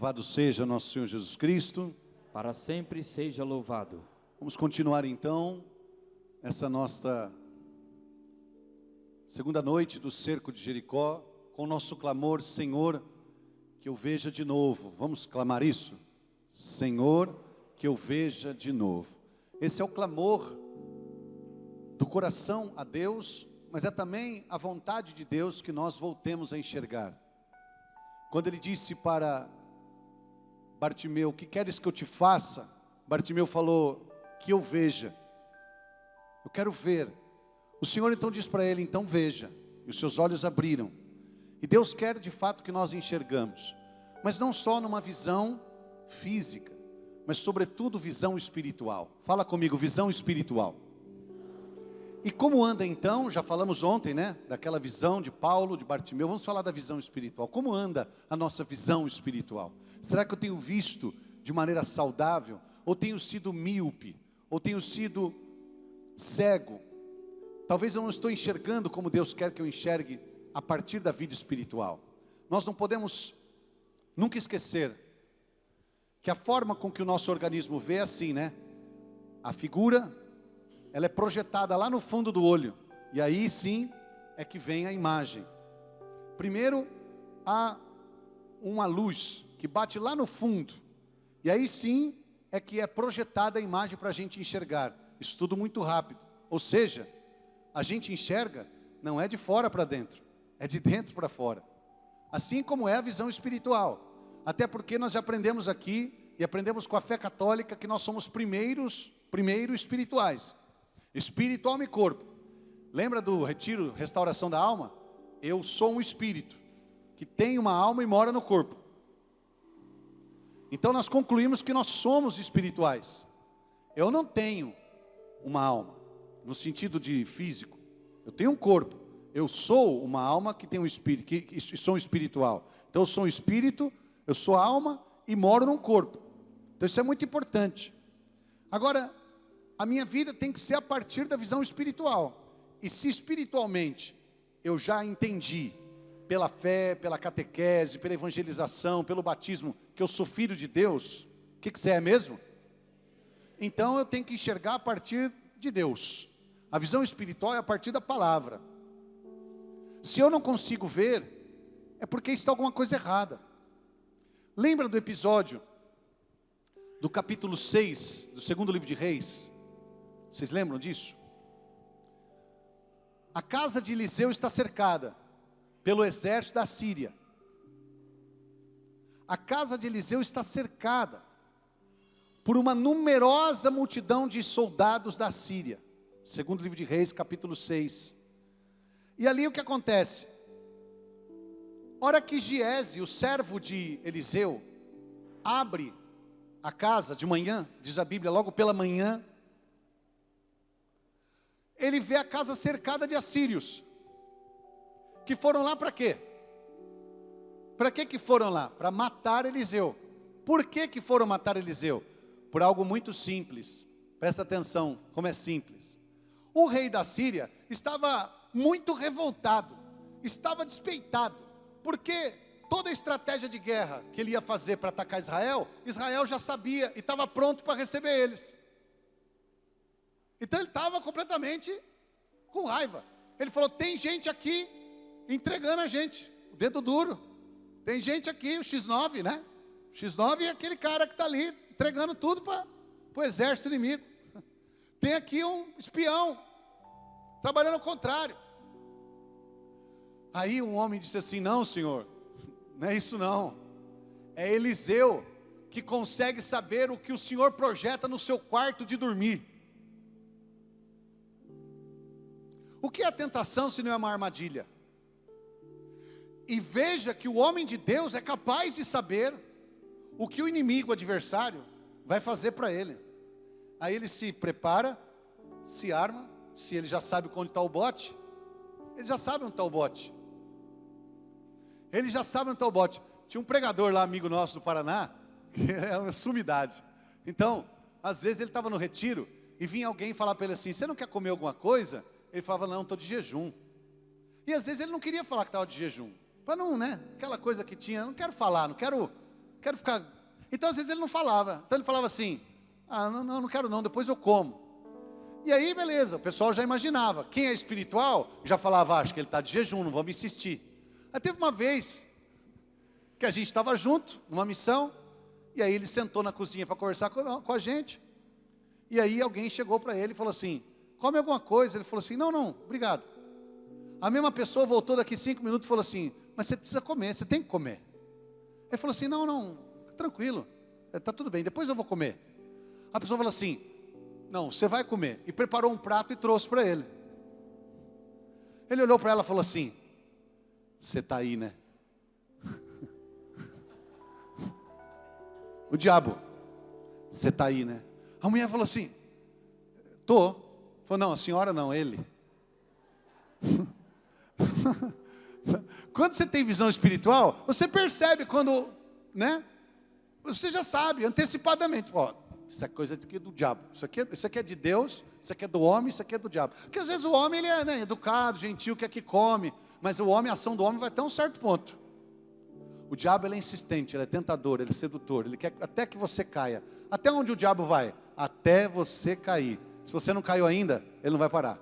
Louvado seja nosso Senhor Jesus Cristo. Para sempre seja louvado. Vamos continuar então essa nossa segunda noite do cerco de Jericó, com o nosso clamor: Senhor, que eu veja de novo. Vamos clamar isso? Senhor, que eu veja de novo. Esse é o clamor do coração a Deus, mas é também a vontade de Deus que nós voltemos a enxergar. Quando ele disse para Bartimeu: o que queres que eu te faça? Bartimeu falou: que eu veja. Eu quero ver. O Senhor então diz para ele: então veja. E os seus olhos abriram. E Deus quer de fato que nós enxergamos, mas não só numa visão física, mas sobretudo visão espiritual. Fala comigo, visão espiritual. E como anda então? Já falamos ontem, né? Daquela visão de Paulo, de Bartimeu. Vamos falar da visão espiritual. Como anda a nossa visão espiritual? Será que eu tenho visto de maneira saudável? Ou tenho sido míope? Ou tenho sido cego? Talvez eu não estou enxergando como Deus quer que eu enxergue a partir da vida espiritual. Nós não podemos nunca esquecer que a forma com que o nosso organismo vê é assim, né? A figura, ela é projetada lá no fundo do olho. E aí sim é que vem a imagem. Primeiro há uma luz que bate lá no fundo. E aí sim é que é projetada a imagem para a gente enxergar. Isso tudo muito rápido. Ou seja, a gente enxerga não é de fora para dentro, é de dentro para fora. Assim como é a visão espiritual. Até porque nós já aprendemos aqui, e aprendemos com a fé católica, que nós somos primeiro espirituais. Espírito, alma e corpo. Lembra do retiro, restauração da alma? Eu sou um espírito, que tem uma alma e mora no corpo. Então nós concluímos que nós somos espirituais. Eu não tenho uma alma, no sentido de físico. Eu tenho um corpo. Eu sou uma alma que tem um espírito, que sou espiritual. Então eu sou um espírito, eu sou alma e moro num corpo. Então isso é muito importante. Agora, a minha vida tem que ser a partir da visão espiritual. E se espiritualmente eu já entendi, pela fé, pela catequese, pela evangelização, pelo batismo, que eu sou filho de Deus, o que você é mesmo? Então eu tenho que enxergar a partir de Deus. A visão espiritual é a partir da palavra. Se eu não consigo ver, é porque está alguma coisa errada. Lembra do episódio do capítulo 6, do segundo livro de Reis? Vocês lembram disso? A casa de Eliseu está cercada pelo exército da Síria. A casa de Eliseu está cercada por uma numerosa multidão de soldados da Síria. Segundo livro de Reis, capítulo 6. E ali o que acontece? Hora que Giese, o servo de Eliseu, abre a casa de manhã, diz a Bíblia, logo pela manhã, ele vê a casa cercada de assírios, que foram lá para quê? Para que foram lá? Para matar Eliseu. Por que foram matar Eliseu? Por algo muito simples. Presta atenção, como é simples. O rei da Síria estava muito revoltado, estava despeitado, porque toda a estratégia de guerra que ele ia fazer para atacar Israel, Israel já sabia e estava pronto para receber eles. Então ele estava completamente com raiva. Ele falou: tem gente aqui entregando a gente, o dedo duro. Tem gente aqui, o X9, né? O X9 é aquele cara que está ali entregando tudo para o exército inimigo. Tem aqui um espião trabalhando ao contrário. Aí um homem disse assim: não, senhor, não é isso não. É Eliseu que consegue saber o que o senhor projeta no seu quarto de dormir. O que é a tentação se não é uma armadilha? E veja que o homem de Deus é capaz de saber o que o inimigo, o adversário, vai fazer para ele. Aí ele se prepara, se arma. Se ele já sabe onde está o bote, ele já sabe onde está o bote. Ele já sabe onde está o bote. Tinha um pregador lá, amigo nosso do Paraná, que é uma sumidade. Então, às vezes ele estava no retiro e vinha alguém falar para ele assim: você não quer comer alguma coisa? Ele falava: não, estou de jejum. E às vezes ele não queria falar que estava de jejum, para não, né, aquela coisa que tinha: não quero falar, não quero quero ficar... Então às vezes ele não falava. Então ele falava assim, não quero não, depois eu como. E aí beleza, o pessoal já imaginava. Quem é espiritual já falava, acho que ele está de jejum, não vamos insistir. Aí teve uma vez que a gente estava junto, numa missão, e aí ele sentou na cozinha para conversar com a gente. E aí alguém chegou para ele e falou assim, come alguma coisa. Ele falou assim, não, obrigado. A mesma pessoa voltou daqui 5 minutos e falou assim, mas você precisa comer, você tem que comer. Ele falou assim, não, tranquilo, está tudo bem, depois eu vou comer. A pessoa falou assim, não, você vai comer. E preparou um prato e trouxe para ele. Ele olhou para ela e falou assim, você está aí, né? O diabo, você está aí, né? A mulher falou assim, tô. Falou, não, a senhora não, ele. Quando você tem visão espiritual, você percebe quando, né? Você já sabe, antecipadamente. Ó, isso é coisa aqui do diabo. Isso aqui é de Deus, isso aqui é do homem, isso aqui é do diabo. Porque às vezes o homem ele é, né, educado, gentil, quer que come. Mas o homem, a ação do homem vai até um certo ponto. O diabo ele é insistente, ele é tentador, ele é sedutor. Ele quer até que você caia. Até onde o diabo vai? Até você cair. Se você não caiu ainda, ele não vai parar.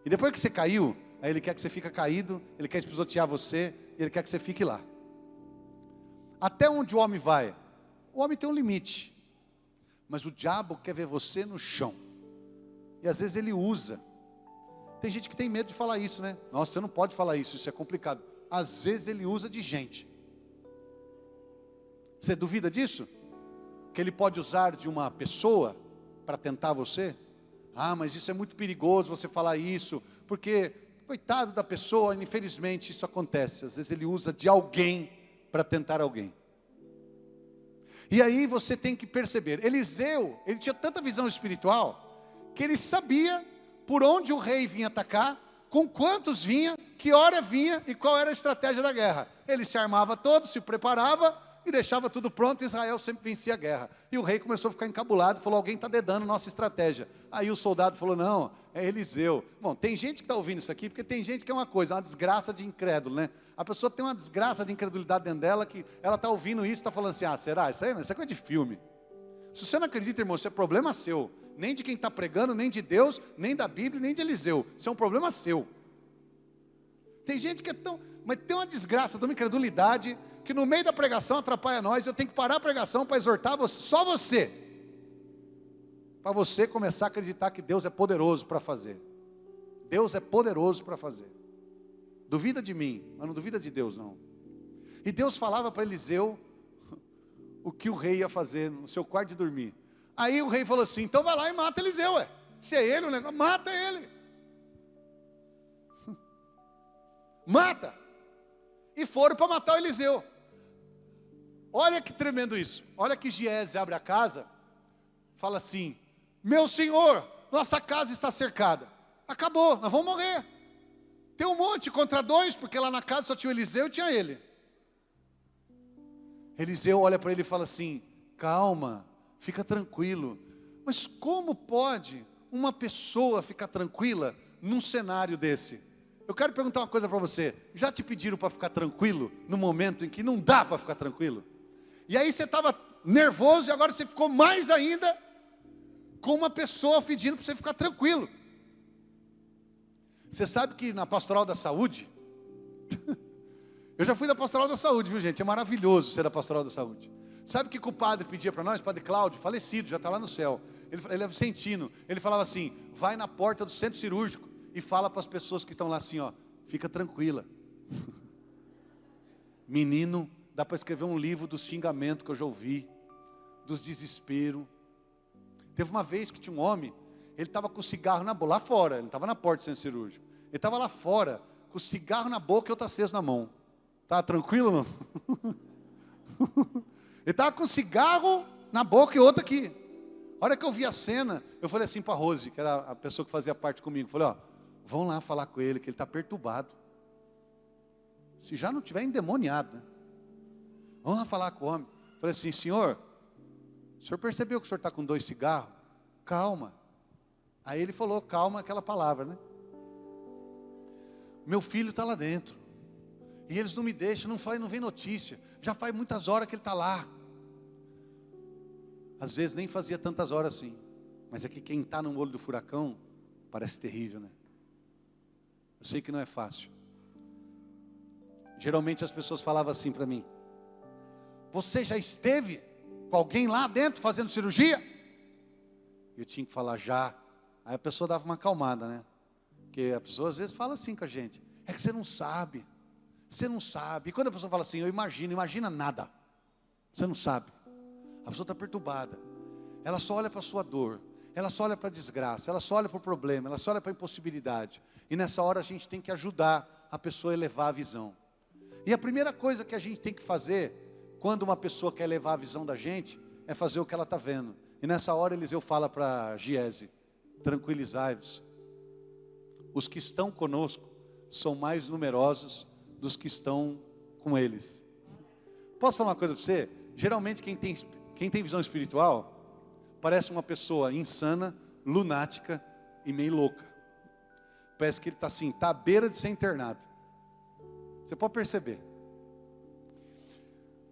E depois que você caiu, aí ele quer que você fique caído, ele quer pisotear você, e ele quer que você fique lá. Até onde o homem vai? O homem tem um limite. Mas o diabo quer ver você no chão. E às vezes ele usa. Tem gente que tem medo de falar isso, né? Nossa, você não pode falar isso, isso é complicado. Às vezes ele usa de gente. Você duvida disso? Que ele pode usar de uma pessoa para tentar você? Mas isso é muito perigoso você falar isso, porque, coitado da pessoa, infelizmente isso acontece. Às vezes ele usa de alguém para tentar alguém. E aí você tem que perceber, Eliseu, ele tinha tanta visão espiritual, que ele sabia por onde o rei vinha atacar, com quantos vinha, que hora vinha e qual era a estratégia da guerra. Ele se armava todo, se preparava e deixava tudo pronto, e Israel sempre vencia a guerra. E o rei começou a ficar encabulado, falou, alguém está dedando nossa estratégia. Aí o soldado falou, não, é Eliseu. Bom, tem gente que está ouvindo isso aqui, porque tem gente que é uma coisa, uma desgraça de incrédulo, né? A pessoa tem uma desgraça de incredulidade dentro dela, que ela está ouvindo isso, está falando assim, será? Isso aí, isso é coisa de filme. Se você não acredita, irmão, isso é problema seu. Nem de quem está pregando, nem de Deus, nem da Bíblia, nem de Eliseu. Isso é um problema seu. Tem gente que é tão... Mas tem uma desgraça, de uma incredulidade, que no meio da pregação atrapalha nós. Eu tenho que parar a pregação para exortar você, só você. Para você começar a acreditar que Deus é poderoso para fazer. Deus é poderoso para fazer. Duvida de mim, mas não duvida de Deus não. E Deus falava para Eliseu o que o rei ia fazer no seu quarto de dormir. Aí o rei falou assim, então vai lá e mata Eliseu, ué. Se é ele o negócio, mata ele. Mata. E foram para matar o Eliseu. Olha que tremendo isso. Olha que Giese abre a casa, fala assim, meu senhor, nossa casa está cercada. Acabou, nós vamos morrer. Tem um monte contra 2, porque lá na casa só tinha o Eliseu e tinha ele. Eliseu olha para ele e fala assim, calma, fica tranquilo. Mas como pode uma pessoa ficar tranquila num cenário desse? Eu quero perguntar uma coisa para você. Já te pediram para ficar tranquilo no momento em que não dá para ficar tranquilo? E aí você estava nervoso e agora você ficou mais ainda com uma pessoa pedindo para você ficar tranquilo. Você sabe que na Pastoral da Saúde, eu já fui da Pastoral da Saúde, viu gente? É maravilhoso ser da Pastoral da Saúde. Sabe o que o padre pedia para nós? Padre Cláudio, falecido, já está lá no céu. Ele é vicentino. Ele falava assim, vai na porta do centro cirúrgico e fala para as pessoas que estão lá assim, ó, fica tranquila. Menino, dá para escrever um livro do xingamento que eu já ouvi, dos desesperos. Teve uma vez que tinha um homem, ele estava com o cigarro na boca, lá fora, ele não estava na porta do centro cirúrgico. Ele estava lá fora, com o cigarro na boca e outro aceso na mão. Estava tranquilo ou não? Ele estava com o cigarro na boca e outro aqui. A hora que eu vi a cena, eu falei assim para a Rose, que era a pessoa que fazia parte comigo, falei, ó, vão lá falar com ele, que ele está perturbado. Se já não tiver endemoniado, né? Vamos lá falar com o homem. Falei assim, senhor, o senhor percebeu que o senhor está com 2 cigarros? Calma. Aí ele falou, calma, aquela palavra, né? Meu filho está lá dentro. E eles não me deixam, não vem notícia. Já faz muitas horas que ele está lá. Às vezes nem fazia tantas horas assim. Mas é que quem está no olho do furacão, parece terrível, né? Eu sei que não é fácil. Geralmente as pessoas falavam assim para mim: você já esteve com alguém lá dentro fazendo cirurgia? Eu tinha que falar já. Aí a pessoa dava uma acalmada, né? Porque a pessoa às vezes fala assim com a gente: é que você não sabe. Você não sabe. E quando a pessoa fala assim, eu imagino, imagina nada. Você não sabe. A pessoa está perturbada. Ela só olha para a sua dor. Ela só olha para a desgraça. Ela só olha para o problema. Ela só olha para a impossibilidade. E nessa hora a gente tem que ajudar a pessoa a elevar a visão. E a primeira coisa que a gente tem que fazer, quando uma pessoa quer elevar a visão da gente, é fazer o que ela está vendo. E nessa hora Eliseu fala para Giese: tranquilizai-vos. Os que estão conosco são mais numerosos dos que estão com eles. Posso falar uma coisa para você? Geralmente quem tem visão espiritual parece uma pessoa insana, lunática e meio louca. Parece que ele está assim, está à beira de ser internado. Você pode perceber.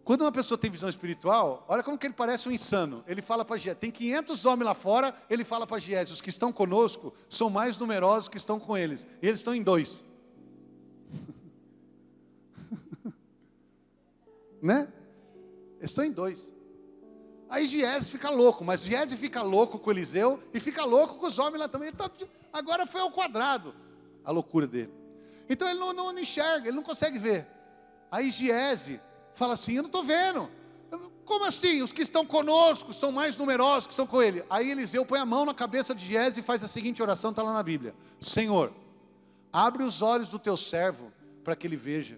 Quando uma pessoa tem visão espiritual, olha como que ele parece um insano. Ele fala para Giese, tem 500 homens lá fora, ele fala para Giese: os que estão conosco são mais numerosos que estão com eles. E eles estão em 2. Né? Eles estão em 2. Aí Giese fica louco, mas Giese fica louco com Eliseu e fica louco com os homens lá também. Agora foi ao quadrado a loucura dele. Então ele não enxerga, ele não consegue ver. Aí Giese fala assim: eu não estou vendo. Como assim? Os que estão conosco são mais numerosos que estão com ele. Aí Eliseu põe a mão na cabeça de Giese e faz a seguinte oração, está lá na Bíblia: Senhor, abre os olhos do teu servo para que ele veja.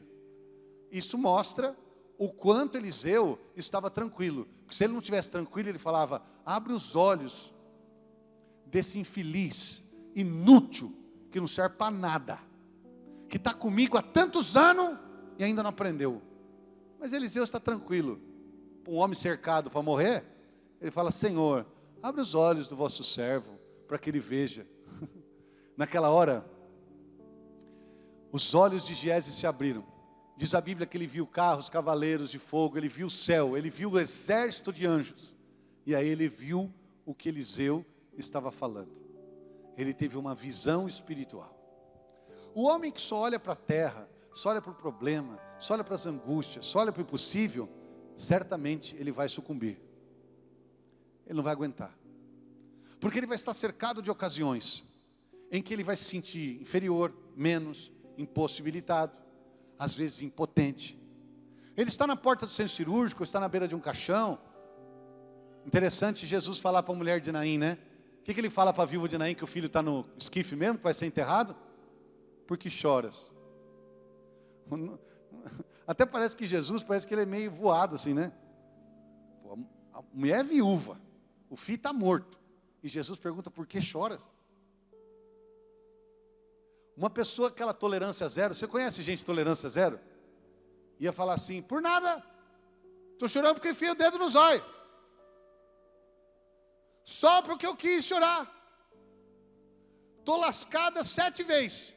Isso mostra o quanto Eliseu estava tranquilo. Porque se ele não estivesse tranquilo, ele falava: abre os olhos desse infeliz, inútil, que não serve para nada, que está comigo há tantos anos e ainda não aprendeu. Mas Eliseu está tranquilo. Um homem cercado para morrer, ele fala: Senhor, abre os olhos do vosso servo para que ele veja. Naquela hora, os olhos de Giese se abriram. Diz a Bíblia que ele viu carros, cavaleiros de fogo, ele viu o céu, ele viu o exército de anjos. E aí ele viu o que Eliseu estava falando. Ele teve uma visão espiritual. O homem que só olha para a terra, só olha para o problema, só olha para as angústias, só olha para o impossível, certamente ele vai sucumbir. Ele não vai aguentar. Porque ele vai estar cercado de ocasiões em que ele vai se sentir inferior, menos, impossibilitado, às vezes impotente. Ele está na porta do centro cirúrgico, está na beira de um caixão. Interessante Jesus falar para a mulher de Naim, né? O que ele fala para a viúva de Naim, que o filho está no esquife mesmo, que vai ser enterrado? Por que choras? Até parece que Jesus, parece que ele é meio voado assim, né? A mulher é viúva, o filho está morto. E Jesus pergunta: por que choras? Uma pessoa com aquela tolerância zero, você conhece gente de tolerância zero? Ia falar assim: por nada, estou chorando porque enfiei o dedo no zóio. Só porque eu quis chorar. Estou lascada 7 vezes.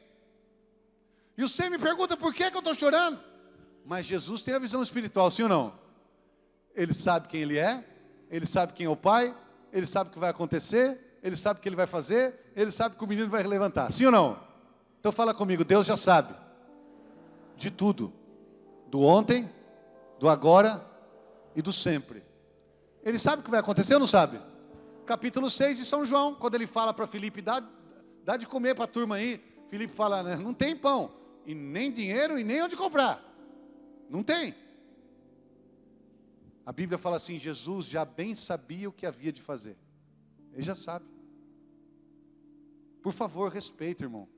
E você me pergunta por que eu estou chorando? Mas Jesus tem a visão espiritual, sim ou não? Ele sabe quem ele é, ele sabe quem é o pai, ele sabe o que vai acontecer, ele sabe o que ele vai fazer, ele sabe que o menino vai levantar, sim ou não? Então fala comigo: Deus já sabe de tudo, do ontem, do agora e do sempre. Ele sabe o que vai acontecer ou não sabe? Capítulo 6 de São João, quando ele fala para Filipe: dá de comer para a turma aí. Filipe fala, né, não tem pão, e nem dinheiro, e nem onde comprar. Não tem. A Bíblia fala assim: Jesus já bem sabia o que havia de fazer. Ele já sabe. Por favor, respeita, irmão.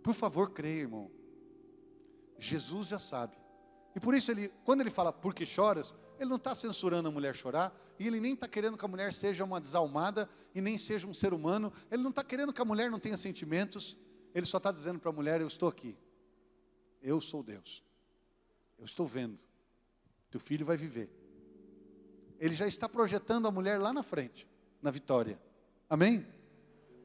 Por favor, creia, irmão. Jesus já sabe. E por isso, quando ele fala por que choras, ele não está censurando a mulher chorar, e ele nem está querendo que a mulher seja uma desalmada, e nem seja um ser humano. Ele não está querendo que a mulher não tenha sentimentos. Ele só está dizendo para a mulher: eu estou aqui. Eu sou Deus. Eu estou vendo. Teu filho vai viver. Ele já está projetando a mulher lá na frente, na vitória. Amém?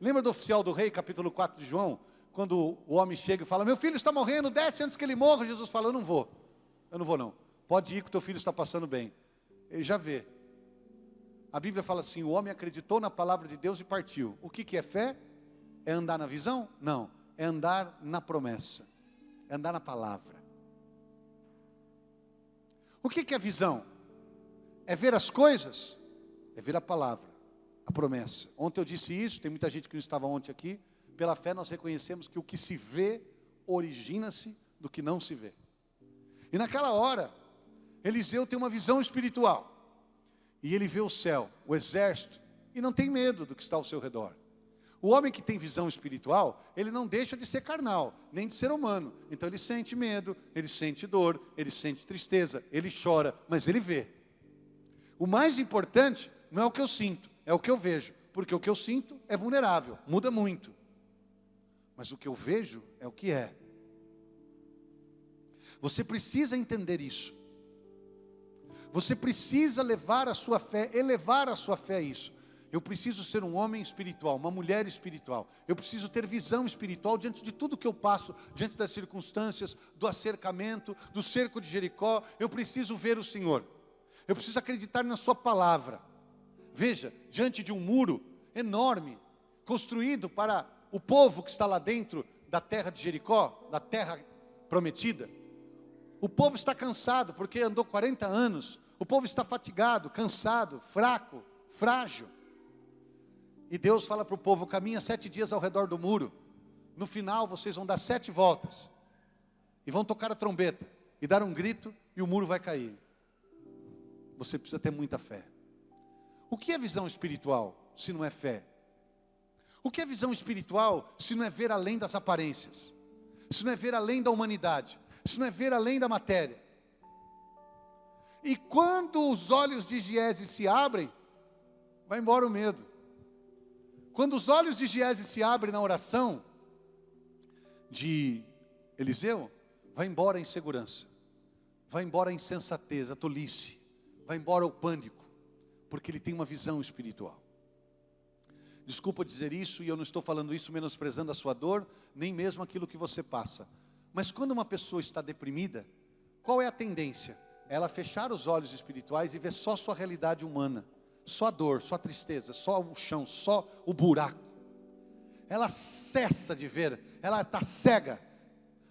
Lembra do oficial do rei, capítulo 4 de João? quando o homem chega e fala, meu filho está morrendo, desce antes que ele morra, Jesus fala, eu não vou não, pode ir que o teu filho está passando bem. Ele já vê. A Bíblia fala assim, o homem acreditou na palavra de Deus e partiu. O que é fé? É andar na visão? Não, é andar na promessa, é andar na palavra. O que é visão? É ver as coisas, é ver a palavra, a promessa. Ontem eu disse isso, tem muita gente que não estava ontem aqui. Pela fé nós reconhecemos que o que se vê origina-se do que não se vê. E naquela hora, Eliseu tem uma visão espiritual. E ele vê o céu, o exército, e não tem medo do que está ao seu redor. O homem que tem visão espiritual, ele não deixa de ser carnal, nem de ser humano. Então ele sente medo, ele sente dor, ele sente tristeza, ele chora, mas ele vê. O mais importante não é o que eu sinto, é o que eu vejo. Porque o que eu sinto é vulnerável, muda muito. Mas o que eu vejo é o que é. Você precisa entender isso. Você precisa levar a sua fé, elevar a sua fé a isso. Eu preciso ser um homem espiritual, uma mulher espiritual. Eu preciso ter visão espiritual diante de tudo que eu passo, diante das circunstâncias, do acercamento, do cerco de Jericó. Eu preciso ver o Senhor. Eu preciso acreditar na sua palavra. Veja, diante de um muro enorme, construído para o povo que está lá dentro da terra de Jericó, da terra prometida. O povo está cansado, porque andou 40 anos. O povo está fatigado, cansado, fraco, frágil. E Deus fala para o povo, caminha 7 dias ao redor do muro. No final vocês vão dar 7 voltas. E vão tocar a trombeta. E dar um grito e o muro vai cair. Você precisa ter muita fé. O que é visão espiritual, se não é fé? O que é visão espiritual, se não é ver além das aparências? Se não é ver além da humanidade? Se não é ver além da matéria? E quando os olhos de Giese se abrem, vai embora o medo. Quando os olhos de Giese se abrem na oração de Eliseu, vai embora a insegurança, vai embora a insensatez, a tolice, vai embora o pânico, porque ele tem uma visão espiritual. Desculpa dizer isso, e eu não estou falando isso menosprezando a sua dor, nem mesmo aquilo que você passa. Mas quando uma pessoa está deprimida, qual é a tendência? Ela fechar os olhos espirituais e ver só sua realidade humana. Só a dor, só a tristeza, só o chão, só o buraco. Ela cessa de ver, ela está cega.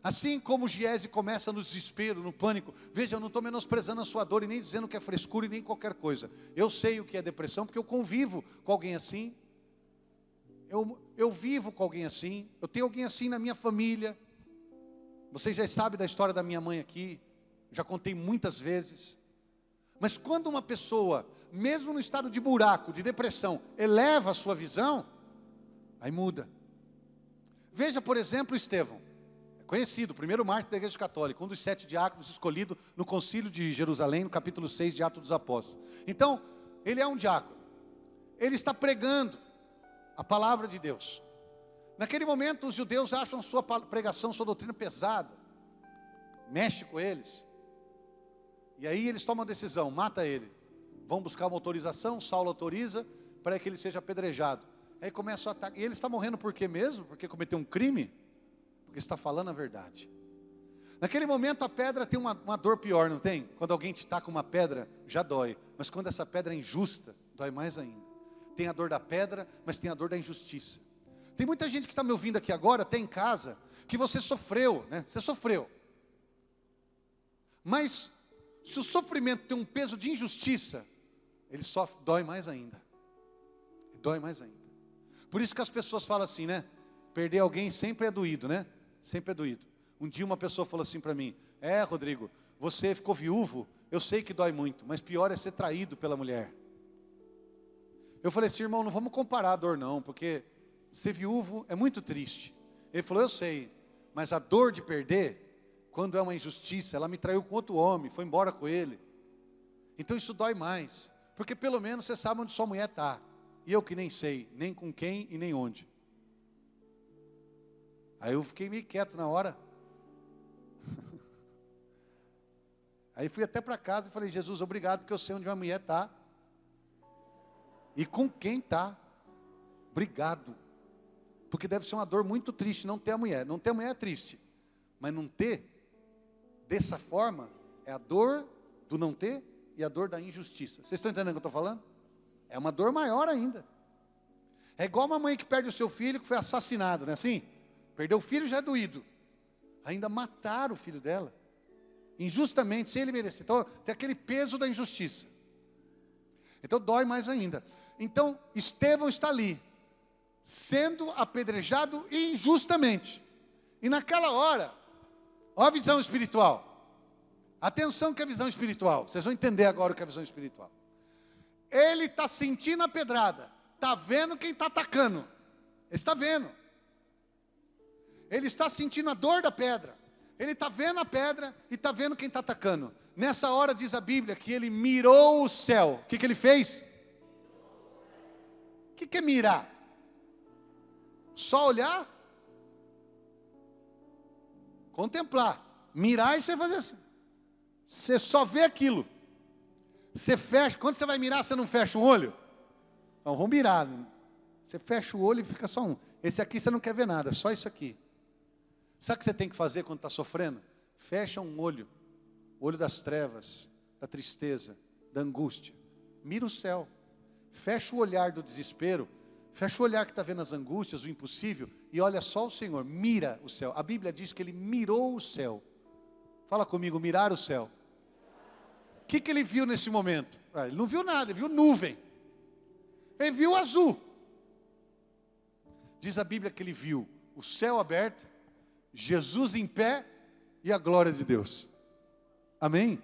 Assim como Giese começa no desespero, no pânico. Veja, eu não estou menosprezando a sua dor e nem dizendo que é frescura e nem qualquer coisa. Eu sei o que é depressão porque eu convivo com alguém assim. Eu vivo com alguém assim. Eu tenho alguém assim na minha família. Vocês já sabem da história da minha mãe aqui. Já contei muitas vezes. Mas quando uma pessoa, mesmo no estado de buraco, de depressão, eleva a sua visão, aí muda. Veja, por exemplo, Estevão. É conhecido, o primeiro mártir da Igreja Católica, um dos 7 diáconos escolhido no Concílio de Jerusalém, no capítulo 6 de Atos dos Apóstolos. Então, ele é um diácono. Ele está pregando a palavra de Deus. Naquele momento, os judeus acham a sua pregação, sua doutrina pesada. Mexe com eles. E aí eles tomam a decisão, mata ele. Vão buscar uma autorização, Saulo autoriza para que ele seja apedrejado. Aí começa o ataque. E ele está morrendo por quê mesmo? Porque cometeu um crime? Porque está falando a verdade. Naquele momento a pedra tem uma dor pior, não tem? Quando alguém te taca uma pedra, já dói. Mas quando essa pedra é injusta, dói mais ainda. Tem a dor da pedra, mas tem a dor da injustiça. Tem muita gente que está me ouvindo aqui agora, até em casa, que você sofreu, né? Você sofreu. Mas se o sofrimento tem um peso de injustiça, ele sofre, dói mais ainda. Dói mais ainda. Por isso que as pessoas falam assim, né? Perder alguém sempre é doído, né? Sempre é doído. Um dia uma pessoa falou assim para mim, Rodrigo, você ficou viúvo, eu sei que dói muito, mas pior é ser traído pela mulher. Eu falei assim, irmão, não vamos comparar a dor não, porque ser viúvo é muito triste. Ele falou, eu sei, mas a dor de perder, quando é uma injustiça, ela me traiu com outro homem, foi embora com ele. Então isso dói mais, porque pelo menos você sabe onde sua mulher está. E eu que nem sei, nem com quem e nem onde. Aí eu fiquei meio quieto na hora. Aí fui até para casa e falei, Jesus, obrigado, porque eu sei onde minha mulher está. E com quem está. Obrigado. Porque deve ser uma dor muito triste não ter a mulher. Não ter a mulher é triste, mas não ter, dessa forma, é a dor do não ter e a dor da injustiça. Vocês estão entendendo o que eu estou falando? É uma dor maior ainda. É igual uma mãe que perde o seu filho que foi assassinado, não é assim? Perdeu o filho já é doído. Ainda mataram o filho dela, injustamente, sem ele merecer. Então tem aquele peso da injustiça. Então dói mais ainda. Então Estevão está ali, sendo apedrejado injustamente. E naquela hora, olha a visão espiritual. Atenção que é a visão espiritual. Vocês vão entender agora o que é a visão espiritual. Ele está sentindo a pedrada. Está vendo quem está atacando. Ele está vendo. Ele está sentindo a dor da pedra. Ele está vendo a pedra e está vendo quem está atacando. Nessa hora diz a Bíblia que ele mirou o céu. O que ele fez? O que é mirar? Só olhar? Contemplar. Mirar e você fazer assim. Você só vê aquilo. Você fecha. Quando você vai mirar, você não fecha um olho? Não, vamos mirar. Você fecha o olho e fica só um. Esse aqui você não quer ver nada, só isso aqui. Sabe o que você tem que fazer quando está sofrendo? Fecha um olho. O olho das trevas, da tristeza, da angústia. Mira o céu. Fecha o olhar do desespero. Fecha o olhar que está vendo as angústias, o impossível. E olha só o Senhor. Mira o céu. A Bíblia diz que ele mirou o céu. Fala comigo, mirar o céu. O que ele viu nesse momento? Ele não viu nada, ele viu nuvem. Ele viu azul. Diz a Bíblia que ele viu o céu aberto, Jesus em pé e a glória de Deus. Amém?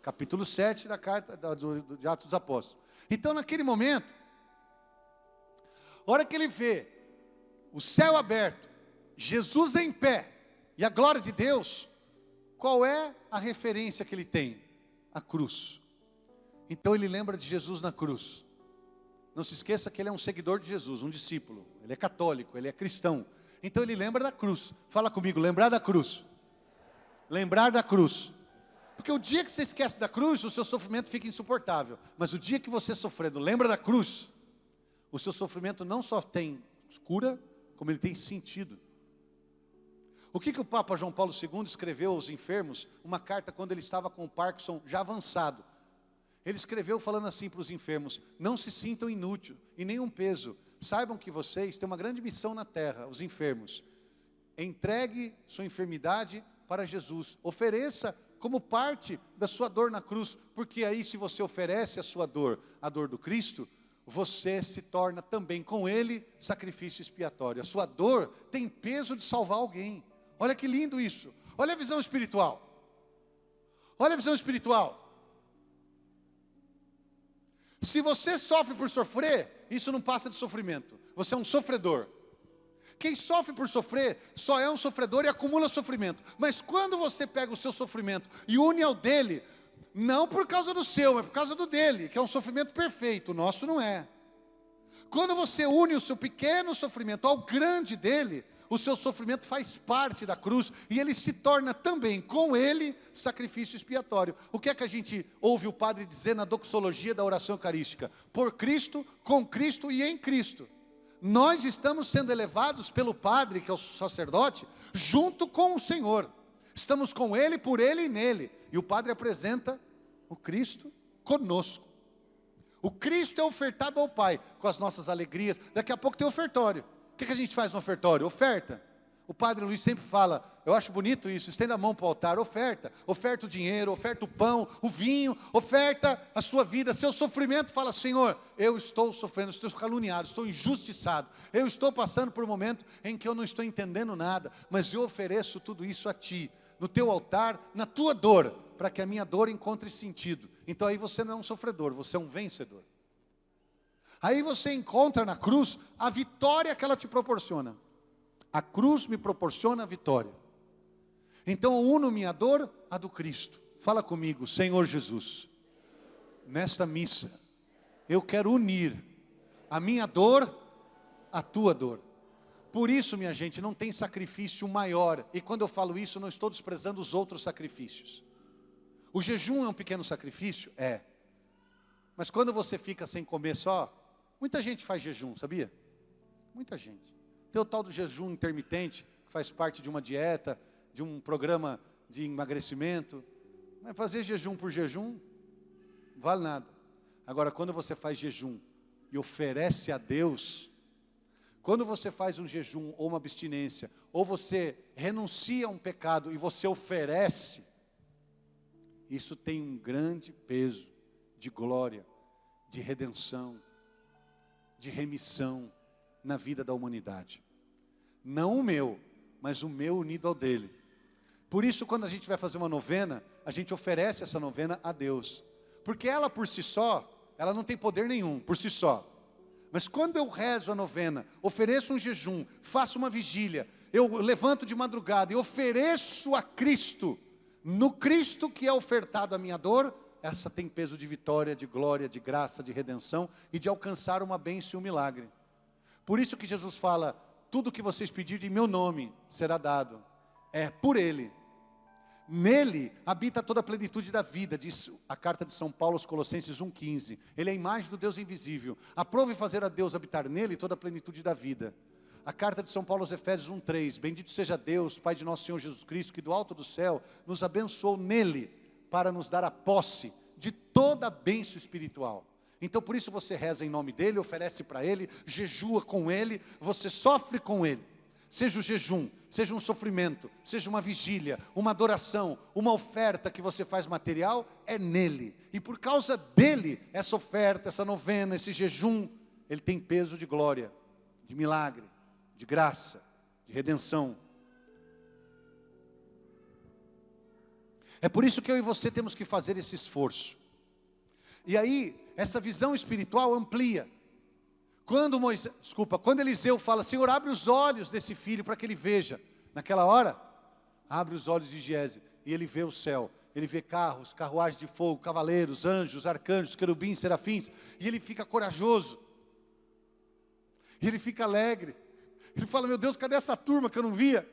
Capítulo 7 da carta de Atos dos Apóstolos. Então naquele momento, a hora que ele vê o céu aberto, Jesus em pé e a glória de Deus, qual é a referência que ele tem? A cruz. Então ele lembra de Jesus na cruz. Não se esqueça que ele é um seguidor de Jesus, um discípulo. Ele é católico, ele é cristão. Então ele lembra da cruz. Fala comigo, lembrar da cruz. Lembrar da cruz. Porque o dia que você esquece da cruz, o seu sofrimento fica insuportável. Mas o dia que você sofrendo, lembra da cruz, o seu sofrimento não só tem cura, como ele tem sentido. O que o Papa João Paulo II escreveu aos enfermos? Uma carta quando ele estava com o Parkinson já avançado. Ele escreveu falando assim para os enfermos: não se sintam inúteis e nenhum peso. Saibam que vocês têm uma grande missão na terra, os enfermos. Entregue sua enfermidade para Jesus. Ofereça como parte da sua dor na cruz. Porque aí se você oferece a sua dor, a dor do Cristo, você se torna também com Ele sacrifício expiatório. A sua dor tem peso de salvar alguém. Olha que lindo isso. Olha a visão espiritual. Olha a visão espiritual. Se você sofre por sofrer, isso não passa de sofrimento. Você é um sofredor. Quem sofre por sofrer, só é um sofredor e acumula sofrimento. Mas quando você pega o seu sofrimento e une ao dele, não por causa do seu, mas por causa do dele, que é um sofrimento perfeito, o nosso não é. Quando você une o seu pequeno sofrimento ao grande dele, o seu sofrimento faz parte da cruz e ele se torna também, com ele, sacrifício expiatório. O que é que a gente ouve o padre dizer na doxologia da oração eucarística? Por Cristo, com Cristo e em Cristo. Nós estamos sendo elevados pelo padre, que é o sacerdote, junto com o Senhor. Estamos com ele, por ele e nele. E o padre apresenta o Cristo conosco. O Cristo é ofertado ao Pai com as nossas alegrias. Daqui a pouco tem ofertório. O que a gente faz no ofertório? Oferta. O Padre Luiz sempre fala, eu acho bonito isso, estenda a mão para o altar, oferta. Oferta o dinheiro, oferta o pão, o vinho, oferta a sua vida, seu sofrimento. Fala: Senhor, eu estou sofrendo, estou caluniado, estou injustiçado. Eu estou passando por um momento em que eu não estou entendendo nada, mas eu ofereço tudo isso a Ti, no Teu altar, na Tua dor, para que a minha dor encontre sentido. Então aí você não é um sofredor, você é um vencedor. Aí você encontra na cruz a vitória que ela te proporciona. A cruz me proporciona a vitória. Então eu uno minha dor à do Cristo. Fala comigo: Senhor Jesus, nesta missa, eu quero unir a minha dor à tua dor. Por isso, minha gente, não tem sacrifício maior. E quando eu falo isso, não estou desprezando os outros sacrifícios. O jejum é um pequeno sacrifício? É. Mas quando você fica sem comer só, muita gente faz jejum, sabia? Muita gente. Tem o tal do jejum intermitente, que faz parte de uma dieta, de um programa de emagrecimento. Mas fazer jejum por jejum, vale nada. Agora, quando você faz jejum e oferece a Deus, quando você faz um jejum ou uma abstinência, ou você renuncia a um pecado e você oferece, isso tem um grande peso de glória, de redenção, de remissão na vida da humanidade. Não o meu, mas o meu unido ao dele. Por isso, quando a gente vai fazer uma novena, a gente oferece essa novena a Deus. Porque ela por si só, ela não tem poder nenhum, por si só. Mas quando eu rezo a novena, ofereço um jejum, faço uma vigília, eu levanto de madrugada e ofereço a Cristo, no Cristo que é ofertado a minha dor, essa tem peso de vitória, de glória, de graça, de redenção e de alcançar uma bênção e um milagre. Por isso que Jesus fala, tudo que vocês pedirem em meu nome será dado. É por Ele. Nele habita toda a plenitude da vida, diz a carta de São Paulo aos Colossenses 1,15. Ele é a imagem do Deus invisível. Aprove fazer a Deus habitar nele toda a plenitude da vida. A carta de São Paulo aos Efésios 1,3. Bendito seja Deus, Pai de nosso Senhor Jesus Cristo, que do alto do céu nos abençoou nele, para nos dar a posse de toda a bênção espiritual. Então por isso você reza em nome dele, oferece para ele, jejua com ele, você sofre com ele. Seja o jejum, seja um sofrimento, seja uma vigília, uma adoração, uma oferta que você faz material, é nele. E por causa dele, essa oferta, essa novena, esse jejum, ele tem peso de glória, de milagre, de graça, de redenção. É por isso que eu e você temos que fazer esse esforço. E aí, essa visão espiritual amplia. Quando Eliseu fala, Senhor, abre os olhos desse filho para que ele veja. Naquela hora, abre os olhos de Giese e ele vê o céu. Ele vê carros, carruagens de fogo, cavaleiros, anjos, arcanjos, querubins, serafins. E ele fica corajoso. E ele fica alegre. Ele fala, meu Deus, cadê essa turma que eu não via?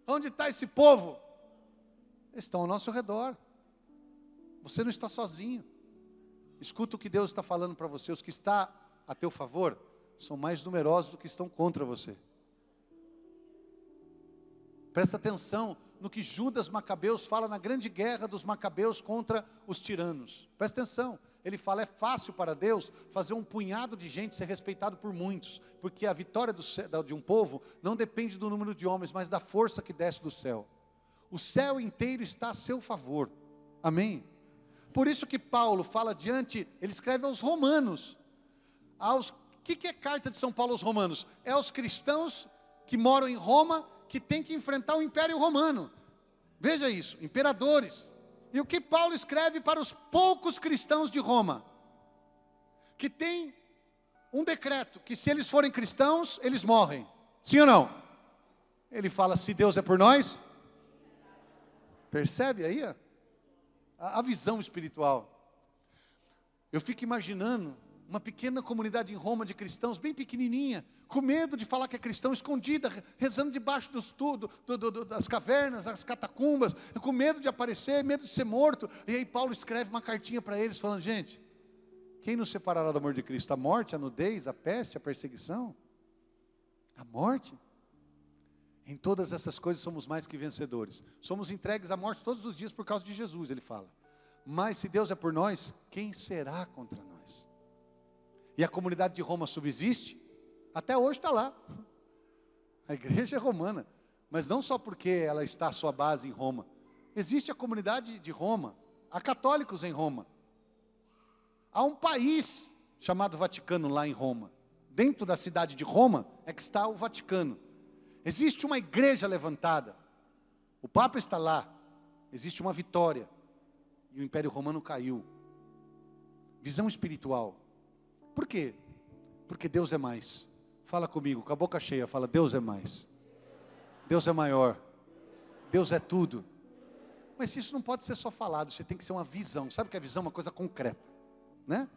Onde está esse povo? Eles estão ao nosso redor. Você não está sozinho. Escuta o que Deus está falando para você. Os que estão a teu favor são mais numerosos do que estão contra você. Presta atenção no que Judas Macabeus fala na grande guerra dos Macabeus contra os tiranos. Presta atenção. Ele fala, é fácil para Deus fazer um punhado de gente ser respeitado por muitos, porque a vitória de um povo não depende do número de homens, mas da força que desce do céu. O céu inteiro está a seu favor. Amém? Por isso que Paulo fala ele escreve aos romanos. O que é carta de São Paulo aos romanos? É aos cristãos que moram em Roma, que têm que enfrentar o Império Romano. Veja isso, imperadores. E o que Paulo escreve para os poucos cristãos de Roma? Que tem um decreto, que se eles forem cristãos, eles morrem. Sim ou não? Ele fala, se Deus é por nós, percebe aí a visão espiritual. Eu fico imaginando uma pequena comunidade em Roma de cristãos, bem pequenininha, com medo de falar que é cristão, escondida, rezando debaixo das cavernas, das catacumbas, com medo de aparecer, medo de ser morto. E aí Paulo escreve uma cartinha para eles, falando, gente, quem nos separará do amor de Cristo? A morte, a nudez, a peste, a perseguição? A morte? Em todas essas coisas somos mais que vencedores. Somos entregues à morte todos os dias por causa de Jesus, ele fala. Mas se Deus é por nós, quem será contra nós? E a comunidade de Roma subsiste? Até hoje está lá. A igreja é romana. Mas não só porque ela está à sua base em Roma. Existe a comunidade de Roma. Há católicos em Roma. Há um país chamado Vaticano lá em Roma. Dentro da cidade de Roma é que está o Vaticano. Existe uma igreja levantada. O Papa está lá. Existe uma vitória. E o Império Romano caiu. Visão espiritual. Por quê? Porque Deus é mais. Fala comigo, com a boca cheia, fala, Deus é mais. Deus é maior. Deus é tudo. Mas isso não pode ser só falado, você tem que ser uma visão. Sabe o que é visão? Uma coisa concreta, né?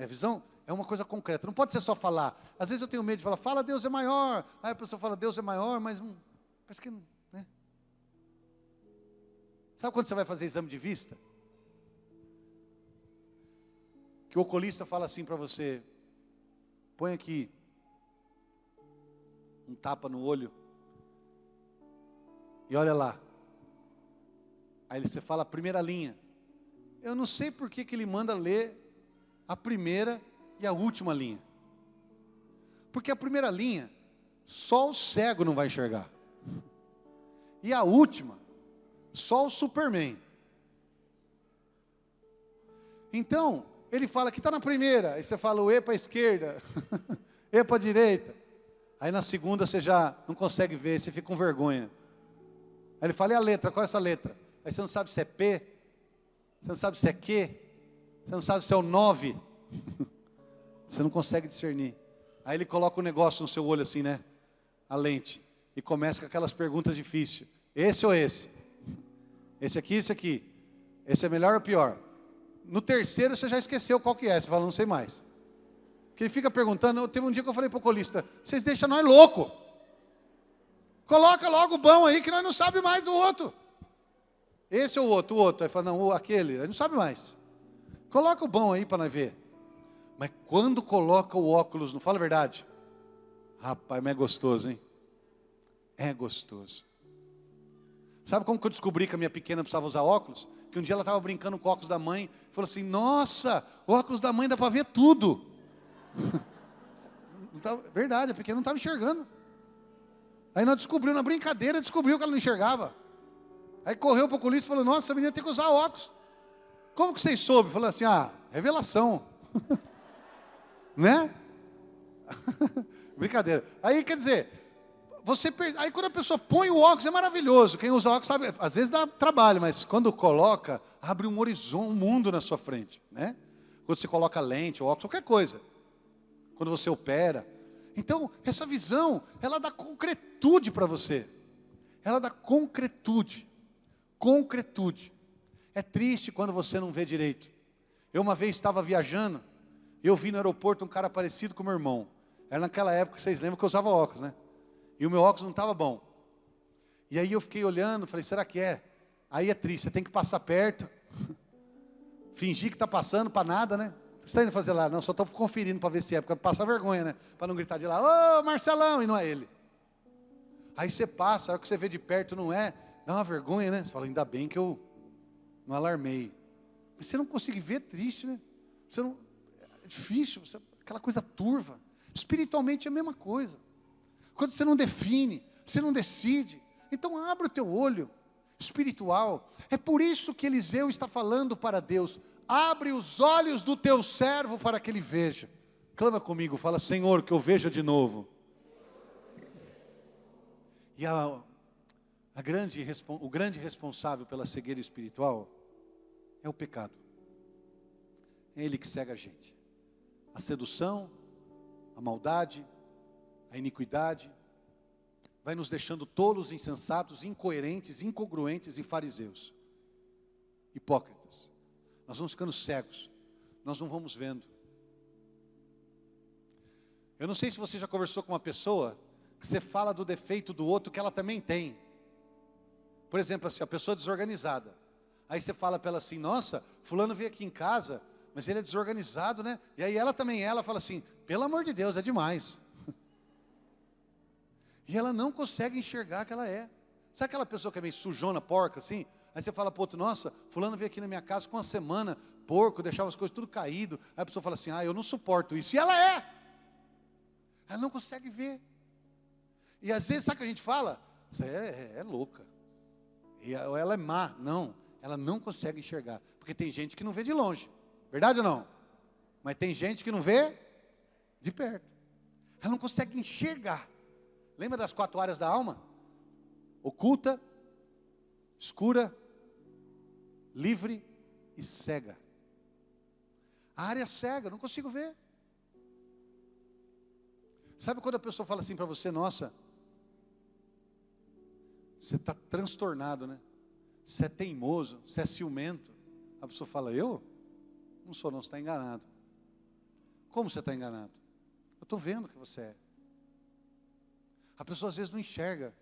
Visão é uma coisa concreta, não pode ser só falar. Às vezes eu tenho medo de falar, fala Deus é maior. Aí a pessoa fala, Deus é maior, mas parece que não, né? Sabe quando você vai fazer exame de vista? Que o oculista fala assim para você, põe aqui um tapa no olho. E olha lá. Aí você fala a primeira linha. Eu não sei por que ele manda ler a primeira e a última linha. Porque a primeira linha, só o cego não vai enxergar. E a última, só o Superman. Então, ele fala que está na primeira. Aí você fala o E para a esquerda, E para a direita. Aí na segunda você já não consegue ver, você fica com vergonha. Aí ele fala, e a letra? Qual é essa letra? Aí você não sabe se é P, você não sabe se é Q, você não sabe se é o 9. Você não consegue discernir. Aí ele coloca um negócio no seu olho assim, né? A lente. E começa com aquelas perguntas difíceis. Esse ou esse? Esse aqui, esse aqui. Esse é melhor ou pior? No terceiro você já esqueceu qual que é. Você fala, não sei mais. Porque ele fica perguntando. Teve um dia que eu falei para o oculista, vocês deixam nós louco. Coloca logo o bom aí que nós não sabemos mais do outro. Esse ou o outro? O outro. Aí fala, não, aquele. Aí não sabe mais. Coloca o bom aí para nós ver. Mas quando coloca o óculos, não fala a verdade? Rapaz, mas é gostoso, hein? É gostoso. Sabe como que eu descobri que a minha pequena precisava usar óculos? Que um dia ela estava brincando com o óculos da mãe. Falou assim, nossa, o óculos da mãe dá para ver tudo. Verdade, a pequena não estava enxergando. Aí nós descobrimos, na brincadeira, descobriu que ela não enxergava. Aí correu para o oculista e falou, nossa, essa menina tem que usar óculos. Como que vocês soube? Falou assim, revelação. Né? Brincadeira. Aí quer dizer, aí quando a pessoa põe o óculos é maravilhoso. Quem usa óculos sabe, às vezes dá trabalho, mas quando coloca, abre um horizonte, um mundo na sua frente, né? Quando você coloca lente, óculos, qualquer coisa. Quando você opera. Então, essa visão, ela dá concretude para você. Ela dá concretude. Concretude. É triste quando você não vê direito. Eu uma vez estava viajando, eu vi no aeroporto um cara parecido com o meu irmão. Era naquela época, vocês lembram que eu usava óculos, né? E o meu óculos não estava bom. E aí eu fiquei olhando, falei, será que é? Aí é triste, você tem que passar perto. Fingir que está passando para nada, né? Você está indo fazer lá? Não, só estou conferindo para ver se é, porque passa vergonha, né? Para não gritar de lá, ô Marcelão, e não é ele. Aí você passa, a hora que você vê de perto não é, dá uma vergonha, né? Você fala, ainda bem que eu não alarmei. Mas você não consegue ver, é triste, né? Você não, é difícil, aquela coisa turva. Espiritualmente é a mesma coisa. Quando você não define, você não decide, então abre o teu olho espiritual. É por isso que Eliseu está falando para Deus, abre os olhos do teu servo para que ele veja. Clama comigo, fala, Senhor, que eu veja de novo. E o grande responsável pela cegueira espiritual é o pecado. É ele que cega a gente. A sedução, a maldade, a iniquidade, vai nos deixando tolos, insensatos, incoerentes, incongruentes e fariseus. Hipócritas. Nós vamos ficando cegos. Nós não vamos vendo. Eu não sei se você já conversou com uma pessoa que você fala do defeito do outro que ela também tem. Por exemplo, assim, a pessoa desorganizada. Aí você fala para ela assim, nossa, fulano veio aqui em casa, mas ele é desorganizado, né? E aí ela fala assim, pelo amor de Deus, é demais. E ela não consegue enxergar que ela é. Sabe aquela pessoa que é meio sujona, porca, assim? Aí você fala para o outro, nossa, fulano veio aqui na minha casa com uma semana, porco, deixava as coisas tudo caído. Aí a pessoa fala assim, eu não suporto isso. E ela é. Ela não consegue ver. E às vezes, sabe o que a gente fala? Você é louca. Ou ela é má. Não, ela não consegue enxergar. Porque tem gente que não vê de longe. Verdade ou não? Mas tem gente que não vê de perto. Ela não consegue enxergar. Lembra das 4 áreas da alma? Oculta, escura, livre e cega. A área cega, não consigo ver. Sabe quando a pessoa fala assim para você, nossa, você está transtornado, né? Você é teimoso, você é ciumento. A pessoa fala, eu? Não sou não, você está enganado. Como você está enganado? Eu estou vendo que você é. A pessoa às vezes não enxerga.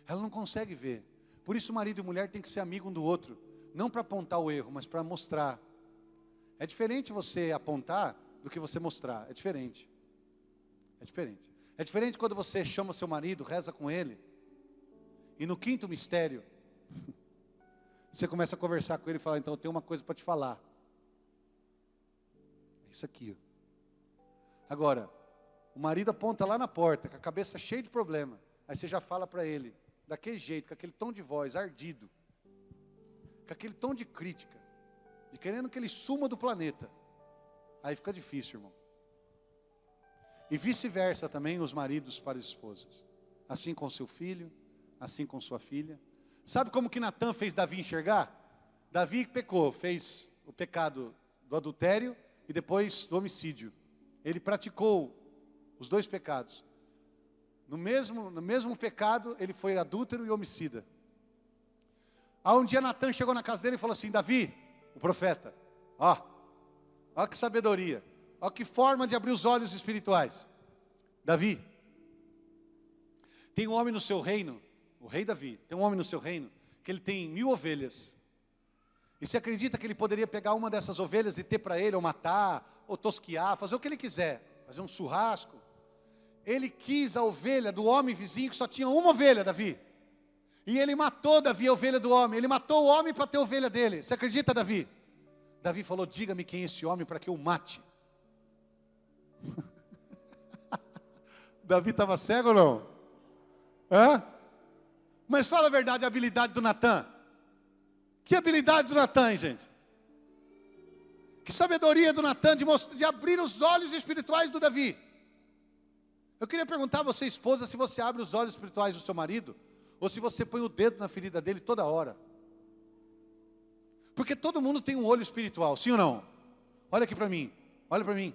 Ela não consegue ver. Por isso marido e mulher têm que ser amigo um do outro. Não para apontar o erro, mas para mostrar. É diferente você apontar do que você mostrar. É diferente. É diferente. É diferente quando você chama o seu marido, reza com ele, e no quinto mistério, você começa a conversar com ele e fala, então eu tenho uma coisa para te falar. É isso aqui. Agora, o marido aponta lá na porta, com a cabeça cheia de problema. Aí você já fala para ele, daquele jeito, com aquele tom de voz ardido, com aquele tom de crítica, de querendo que ele suma do planeta. Aí fica difícil, irmão. E vice-versa também os maridos para as esposas. Assim com seu filho, assim com sua filha. Sabe como que Natan fez Davi enxergar? Davi pecou, fez o pecado do adultério e depois do homicídio. Ele praticou os dois pecados. No mesmo pecado, ele foi adúltero e homicida. Aí um dia Natan chegou na casa dele e falou assim, Davi, o profeta, ó que sabedoria, ó que forma de abrir os olhos espirituais. Davi, tem um homem no seu reino, o rei Davi, tem um homem no seu reino, que ele tem 1000 ovelhas. E você acredita que ele poderia pegar uma dessas ovelhas e ter para ele, ou matar, ou tosquiar, fazer o que ele quiser, fazer um churrasco. Ele quis a ovelha do homem vizinho que só tinha uma ovelha, Davi. E ele matou, Davi, a ovelha do homem. Ele matou o homem para ter a ovelha dele. Você acredita, Davi? Davi falou, diga-me quem é esse homem para que eu o mate. Davi estava cego ou não? Hã? Mas fala a verdade, a habilidade do Natan. Que habilidade do Natan, gente? Que sabedoria do Natan de abrir os olhos espirituais do Davi. Eu queria perguntar a você, esposa, se você abre os olhos espirituais do seu marido, ou se você põe o dedo na ferida dele toda hora. Porque todo mundo tem um olho espiritual, sim ou não? Olha aqui para mim, olha para mim.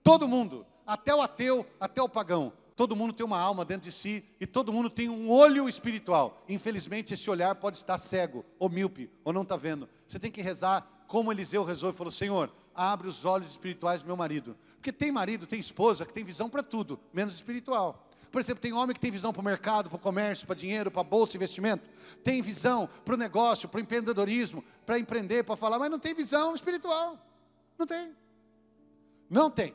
Todo mundo, até o ateu, até o pagão, todo mundo tem uma alma dentro de si e todo mundo tem um olho espiritual. Infelizmente esse olhar pode estar cego, ou míope, ou não está vendo. Você tem que rezar como Eliseu rezou e falou, Senhor, abre os olhos espirituais do meu marido. Porque tem marido, tem esposa que tem visão para tudo, menos espiritual. Por exemplo, tem homem que tem visão para o mercado, para o comércio, para dinheiro, para a bolsa, investimento. Tem visão para o negócio, para o empreendedorismo, para empreender, para falar, mas não tem visão espiritual. Não tem. Não tem.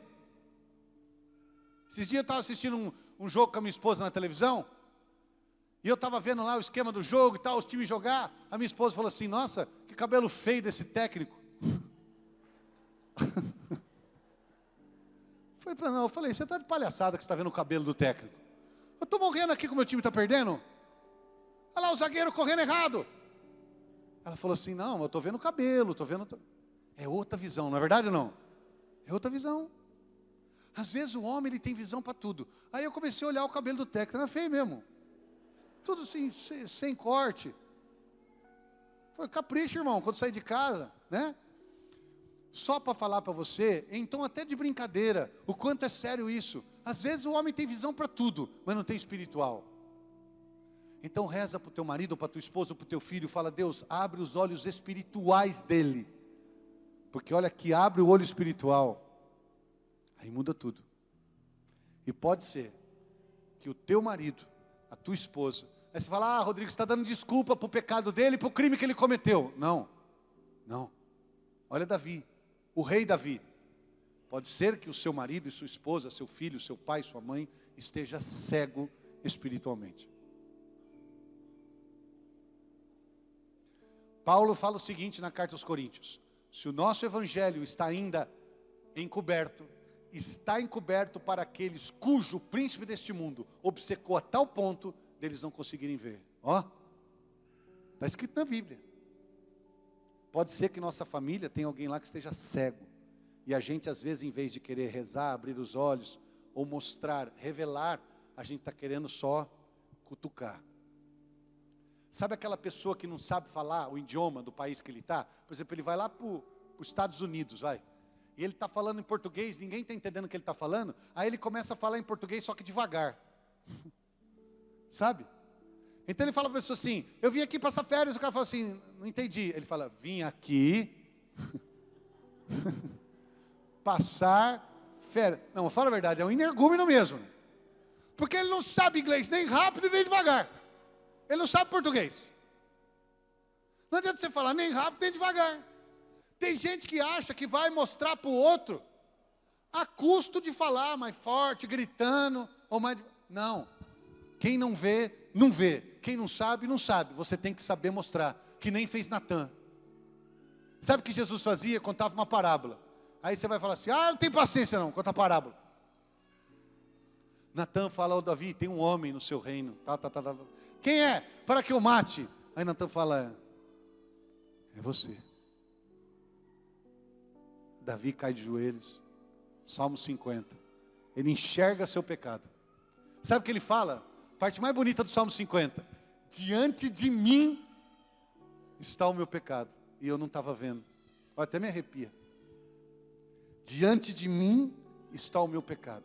Esses dias eu estava assistindo um jogo com a minha esposa na televisão, e eu estava vendo lá o esquema do jogo e tal, os times jogar. A minha esposa falou assim, nossa, que cabelo feio desse técnico. Eu falei, você está de palhaçada que você está vendo o cabelo do técnico. Eu estou morrendo aqui que o meu time está perdendo. Olha lá o zagueiro correndo errado. Ela falou assim, não, eu estou vendo o cabelo, estou vendo... É outra visão, não é verdade ou não? É outra visão. Às vezes o homem ele tem visão para tudo. Aí eu comecei a olhar o cabelo do técnico, era feio mesmo. Tudo assim, sem corte. Foi capricho, irmão, quando sair de casa, né? Só para falar para você, então até de brincadeira, o quanto é sério isso. Às vezes o homem tem visão para tudo, mas não tem espiritual. Então reza para o teu marido, ou para tua esposa, ou para o teu filho, fala, Deus, abre os olhos espirituais dele. Porque olha que abre o olho espiritual, aí muda tudo. E pode ser que o teu marido, a tua esposa, aí você fala, Rodrigo, você está dando desculpa para o pecado dele, para o crime que ele cometeu. Não, não. Olha Davi, o rei Davi. Pode ser que o seu marido e sua esposa, seu filho, seu pai, sua mãe, esteja cego espiritualmente. Paulo fala o seguinte na carta aos Coríntios, se o nosso evangelho está ainda encoberto, está encoberto para aqueles cujo príncipe deste mundo obcecou a tal ponto deles não conseguirem ver. Ó, está escrito na Bíblia. Pode ser que nossa família tenha alguém lá que esteja cego. E a gente às vezes em vez de querer rezar, abrir os olhos, ou mostrar, revelar, a gente está querendo só cutucar. Sabe aquela pessoa que não sabe falar o idioma do país que ele está? Por exemplo, ele vai lá para os Estados Unidos, vai. E ele está falando em português, ninguém está entendendo o que ele está falando. Aí ele começa a falar em português, só que devagar. Sabe? Então ele fala para a pessoa assim, eu vim aqui passar férias, o cara fala assim, não entendi. Ele fala, vim aqui passar férias. Não, fala a verdade, é um energúmeno mesmo. Porque ele não sabe inglês nem rápido nem devagar. Ele não sabe português. Não adianta você falar nem rápido nem devagar. Tem gente que acha que vai mostrar para o outro a custo de falar mais forte, gritando, ou mais... Não. Quem não vê, não vê. Quem não sabe, não sabe. Você tem que saber mostrar. Que nem fez Natan. Sabe o que Jesus fazia? Contava uma parábola. Aí você vai falar assim, não tem paciência não, conta a parábola. Natan fala ao Davi, tem um homem no seu reino. Quem é? Para que eu mate. Aí Natan fala, é você. Davi cai de joelhos. Salmo 50. Ele enxerga seu pecado. Sabe o que ele fala? Parte mais bonita do Salmo 50. Diante de mim está o meu pecado. E eu não estava vendo. Até me arrepia. Diante de mim está o meu pecado.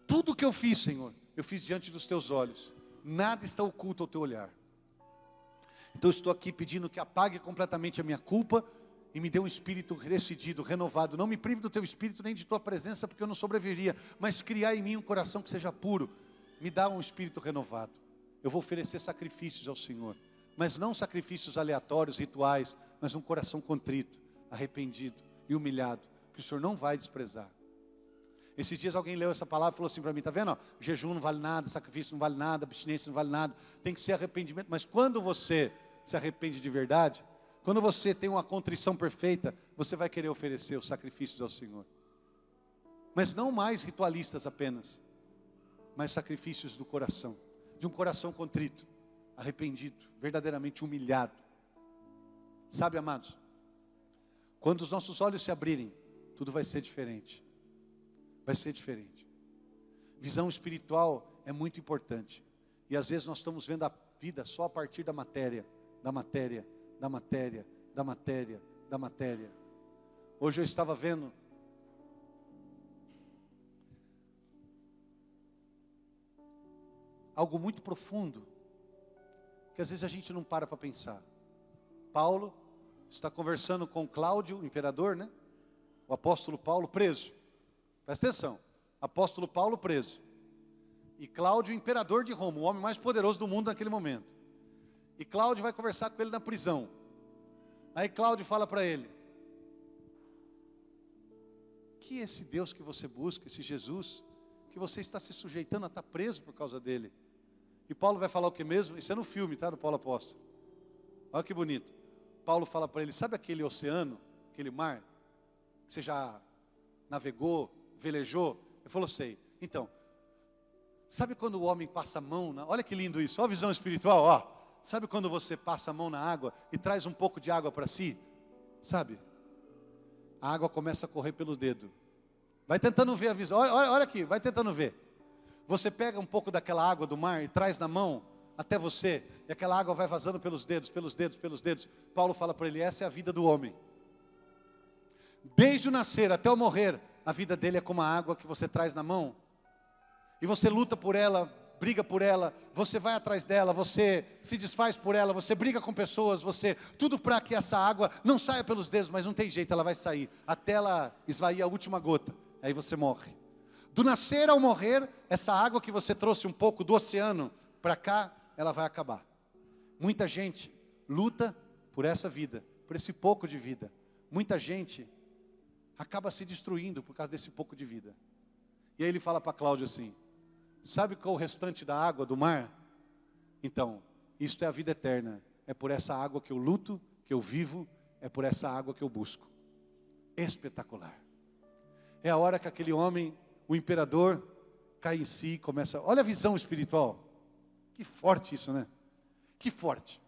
Tudo que eu fiz, Senhor, eu fiz diante dos teus olhos. Nada está oculto ao teu olhar. Então eu estou aqui pedindo que apague completamente a minha culpa e me dê um espírito decidido, renovado. Não me prive do teu espírito nem de tua presença, porque eu não sobreviveria. Mas criar em mim um coração que seja puro. Me dá um espírito renovado. Eu vou oferecer sacrifícios ao Senhor. Mas não sacrifícios aleatórios, rituais, mas um coração contrito, arrependido e humilhado, que o Senhor não vai desprezar. Esses dias alguém leu essa palavra e falou assim para mim, está vendo? Jejum não vale nada, sacrifício não vale nada, abstinência não vale nada, tem que ser arrependimento. Mas quando você se arrepende de verdade, quando você tem uma contrição perfeita, você vai querer oferecer os sacrifícios ao Senhor. Mas não mais ritualistas apenas, mas sacrifícios do coração, de um coração contrito, arrependido, verdadeiramente humilhado. Sabe, amados, quando os nossos olhos se abrirem, tudo vai ser diferente. Vai ser diferente. Visão espiritual é muito importante. E às vezes nós estamos vendo a vida só a partir da matéria, da matéria, da matéria, da matéria, da matéria. Hoje eu estava vendo algo muito profundo, que às vezes a gente não para pensar. Paulo está conversando com Cláudio, o imperador, né? O apóstolo Paulo preso. Presta atenção, apóstolo Paulo preso. E Cláudio, imperador de Roma, o homem mais poderoso do mundo naquele momento. E Cláudio vai conversar com ele na prisão. Aí Cláudio fala para ele, que esse Deus que você busca, esse Jesus, que você está se sujeitando a estar preso por causa dele. E Paulo vai falar o que mesmo? Isso é no filme, tá? Do Paulo Apóstolo. Olha que bonito. Paulo fala para ele, sabe aquele oceano, aquele mar, que você já navegou, velejou? Ele falou, sei. Então, sabe quando o homem passa a mão, olha que lindo isso, olha a visão espiritual, ó. Sabe quando você passa a mão na água e traz um pouco de água para si? Sabe? A água começa a correr pelo dedo. Vai tentando ver a visão, olha aqui, vai tentando ver. Você pega um pouco daquela água do mar e traz na mão até você, e aquela água vai vazando pelos dedos, pelos dedos, pelos dedos. Paulo fala para ele, essa é a vida do homem. Desde o nascer até o morrer, a vida dele é como a água que você traz na mão. E você luta por ela, briga por ela, você vai atrás dela, você se desfaz por ela, você briga com pessoas, tudo para que essa água não saia pelos dedos, mas não tem jeito, ela vai sair, até ela esvair a última gota, aí você morre. Do nascer ao morrer, essa água que você trouxe um pouco do oceano para cá, ela vai acabar. Muita gente luta por essa vida, por esse pouco de vida. Muita gente acaba se destruindo por causa desse pouco de vida. E aí ele fala para Cláudio assim, sabe qual é o restante da água do mar? Então, isto é a vida eterna. É por essa água que eu luto, que eu vivo, é por essa água que eu busco. Espetacular. É a hora que aquele homem, o imperador, cai em si e começa... Olha a visão espiritual. Que forte isso, né? Que forte.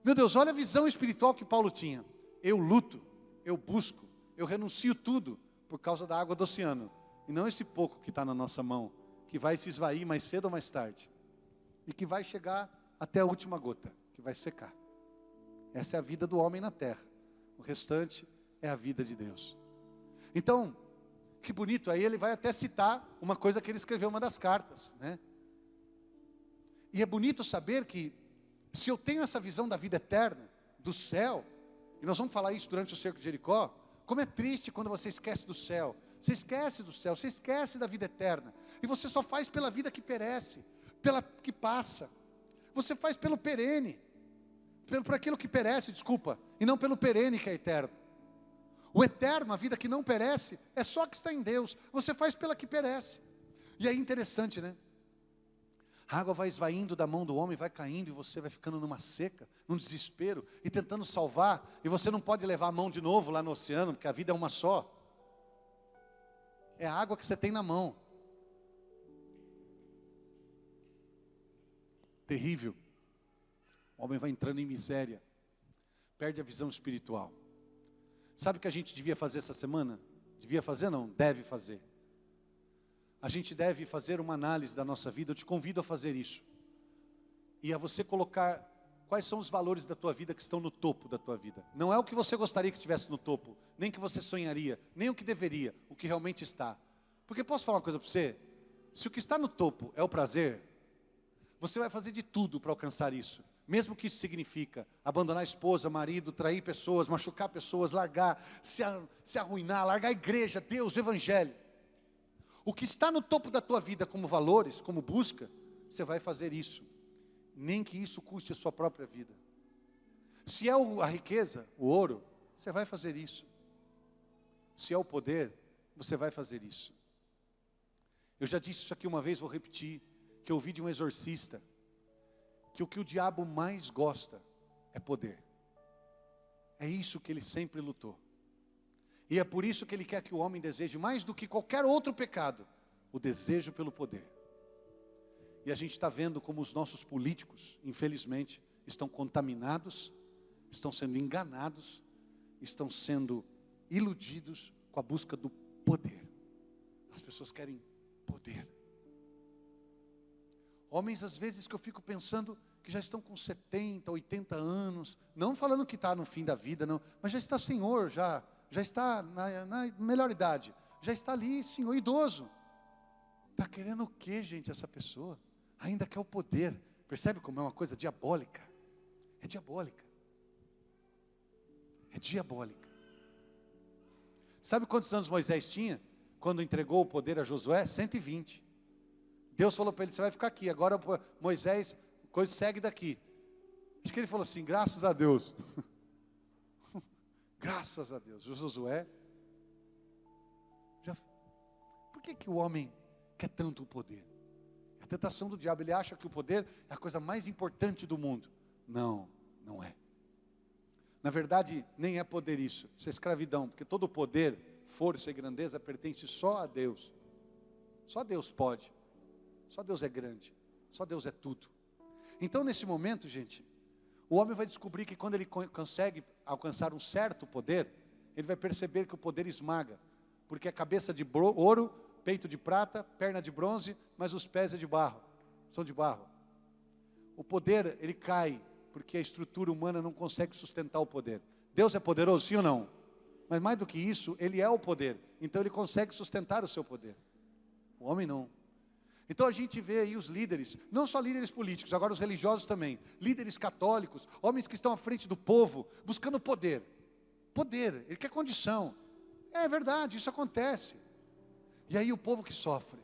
Meu Deus, olha a visão espiritual que Paulo tinha. Eu luto, eu busco, eu renuncio tudo por causa da água do oceano. E não esse pouco que está na nossa mão, que vai se esvair mais cedo ou mais tarde. E que vai chegar até a última gota, que vai secar. Essa é a vida do homem na terra. O restante é a vida de Deus. Então, que bonito, aí ele vai até citar uma coisa que ele escreveu em uma das cartas, né? E é bonito saber que, se eu tenho essa visão da vida eterna, do céu, e nós vamos falar isso durante o cerco de Jericó, como é triste quando você esquece do céu. Você esquece do céu, você esquece da vida eterna. E você só faz pela vida que perece, pela que passa. Você faz pelo perene, por aquilo que perece, desculpa, e não pelo perene que é eterno. O eterno, a vida que não perece, é só que está em Deus. Você faz pela que perece. E é interessante, né? A água vai esvaindo da mão do homem, vai caindo e você vai ficando numa seca, num desespero e tentando salvar. E você não pode levar a mão de novo lá no oceano, porque a vida é uma só. É a água que você tem na mão. Terrível. O homem vai entrando em miséria, perde a visão espiritual. Sabe o que a gente devia fazer essa semana? Devia fazer não, deve fazer. A gente deve fazer uma análise da nossa vida. Eu te convido a fazer isso. E a você colocar quais são os valores da tua vida que estão no topo da tua vida. Não é o que você gostaria que estivesse no topo, nem que você sonharia, nem o que deveria, o que realmente está. Porque posso falar uma coisa para você? Se o que está no topo é o prazer, você vai fazer de tudo para alcançar isso. Mesmo que isso significa abandonar a esposa, marido, trair pessoas, machucar pessoas, largar, se arruinar, largar a igreja, Deus, o evangelho. O que está no topo da tua vida como valores, como busca, você vai fazer isso. Nem que isso custe a sua própria vida. Se é a riqueza, o ouro, você vai fazer isso. Se é o poder, você vai fazer isso. Eu já disse isso aqui uma vez, vou repetir, que eu ouvi de um exorcista, que o diabo mais gosta é poder. É isso que ele sempre lutou. E é por isso que ele quer que o homem deseje mais do que qualquer outro pecado, o desejo pelo poder. E a gente está vendo como os nossos políticos, infelizmente, estão contaminados, estão sendo enganados, estão sendo iludidos com a busca do poder. As pessoas querem poder. Homens, às vezes, que eu fico pensando que já estão com 70, 80 anos, não falando que está no fim da vida, não, mas já está senhor, já está na melhor idade, já está ali, senhor, idoso. Está querendo o que, gente, essa pessoa? Ainda quer o poder. Percebe como é uma coisa diabólica? É diabólica. É diabólica. Sabe quantos anos Moisés tinha quando entregou o poder a Josué? 120. Deus falou para ele, você vai ficar aqui. Agora Moisés, coisa segue daqui. Acho que ele falou assim, graças a Deus. Graças a Deus. Josué. Por que o homem quer tanto o poder? A tentação do diabo, ele acha que o poder é a coisa mais importante do mundo. Não, não é. Na verdade, nem é poder isso é escravidão, porque todo poder, força e grandeza pertence só a Deus. Só Deus pode. Só Deus é grande. Só Deus é tudo. Então, nesse momento, gente, o homem vai descobrir que quando ele consegue alcançar um certo poder, ele vai perceber que o poder esmaga, porque é cabeça de ouro, peito de prata, perna de bronze, mas os pés é de barro, são de barro. O poder, ele cai, porque a estrutura humana não consegue sustentar o poder. Deus é poderoso, sim ou não? Mas mais do que isso, ele é o poder, então ele consegue sustentar o seu poder. O homem não. Então a gente vê aí os líderes, não só líderes políticos, agora os religiosos também, líderes católicos, homens que estão à frente do povo, buscando poder. Poder, ele quer condição. É verdade, isso acontece. E aí o povo que sofre.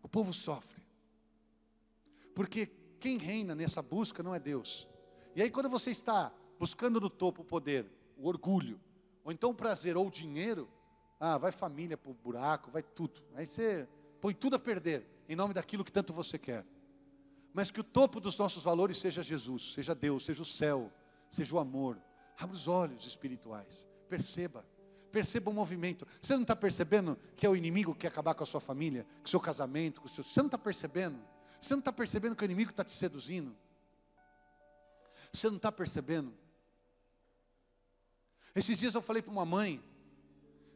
O povo sofre. Porque quem reina nessa busca não é Deus. E aí quando você está buscando no topo o poder, o orgulho, ou então o prazer ou o dinheiro, vai família para o buraco, vai tudo. Aí você põe tudo a perder, em nome daquilo que tanto você quer. Mas que o topo dos nossos valores seja Jesus, seja Deus, seja o céu, seja o amor. Abra os olhos espirituais, perceba o movimento. Você não está percebendo que é o inimigo que quer acabar com a sua família, com o seu casamento, com o seu... Você não está percebendo? Você não está percebendo que o inimigo está te seduzindo? Você não está percebendo? Esses dias eu falei para uma mãe,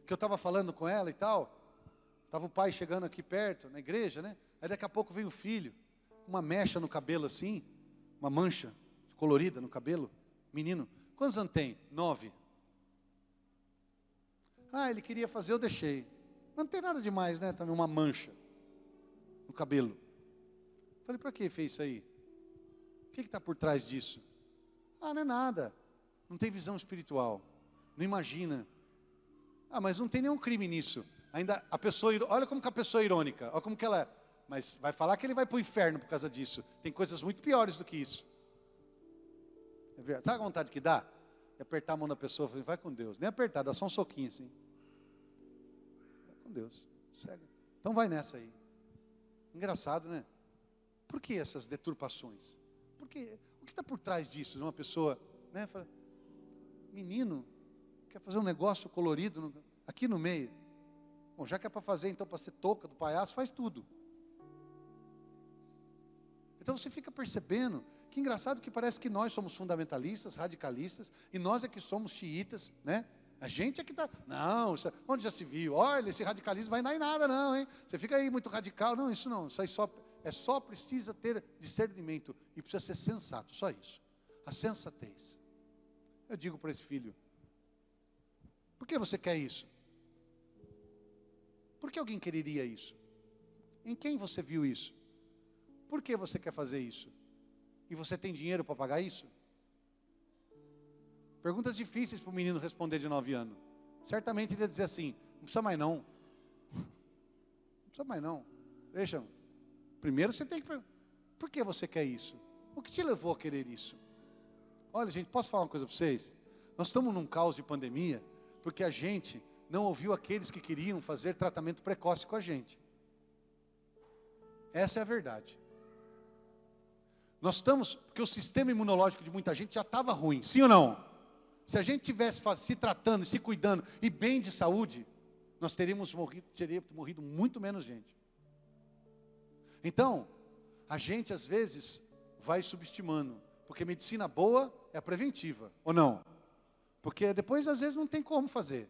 que eu estava falando com ela e tal, estava o pai chegando aqui perto, na igreja, né? Aí daqui a pouco veio o filho, uma mecha no cabelo assim, uma mancha colorida no cabelo, menino. Quantos anos tem? 9. Ele queria fazer, eu deixei. Não tem nada demais, né? Também uma mancha no cabelo. Falei, para que fez isso aí? O que está por trás disso? Não é nada. Não tem visão espiritual. Não imagina. Mas não tem nenhum crime nisso. Ainda a pessoa, olha como que a pessoa é irônica. Olha como que ela é. Mas vai falar que ele vai para o inferno por causa disso. Tem coisas muito piores do que isso. Sabe a vontade que dá? De apertar a mão da pessoa, vai com Deus. Nem apertar, dá só um soquinho assim. Vai com Deus. Segue. Então vai nessa aí. Engraçado, né? Por que essas deturpações? Porque o que está por trás disso? Uma pessoa, né, fala, menino, quer fazer um negócio colorido aqui no meio. Bom, já que é para fazer, então, para ser touca do palhaço, faz tudo. Então você fica percebendo que engraçado que parece que nós somos fundamentalistas, radicalistas, e nós é que somos xiitas, né? A gente é que está, não, onde já se viu? Olha, esse radicalismo vai dar em nada não, hein? Você fica aí muito radical, não, isso não, isso aí só precisa ter discernimento, e precisa ser sensato, só isso. A sensatez. Eu digo para esse filho, por que você quer isso? Por que alguém quereria isso? Em quem você viu isso? Por que você quer fazer isso? E você tem dinheiro para pagar isso? Perguntas difíceis para o menino responder de 9 anos. Certamente ele ia dizer assim, não precisa mais não. Não precisa mais não. Deixa. Primeiro você tem que perguntar, por que você quer isso? O que te levou a querer isso? Olha, gente, posso falar uma coisa para vocês? Nós estamos num caos de pandemia, porque a gente não ouviu aqueles que queriam fazer tratamento precoce com a gente. Essa é a verdade. Nós estamos, porque o sistema imunológico de muita gente já estava ruim, sim ou não? Se a gente tivesse se tratando, se cuidando e bem de saúde, nós teria morrido muito menos gente. Então, a gente às vezes vai subestimando, porque medicina boa é a preventiva, ou não? Porque depois às vezes não tem como fazer.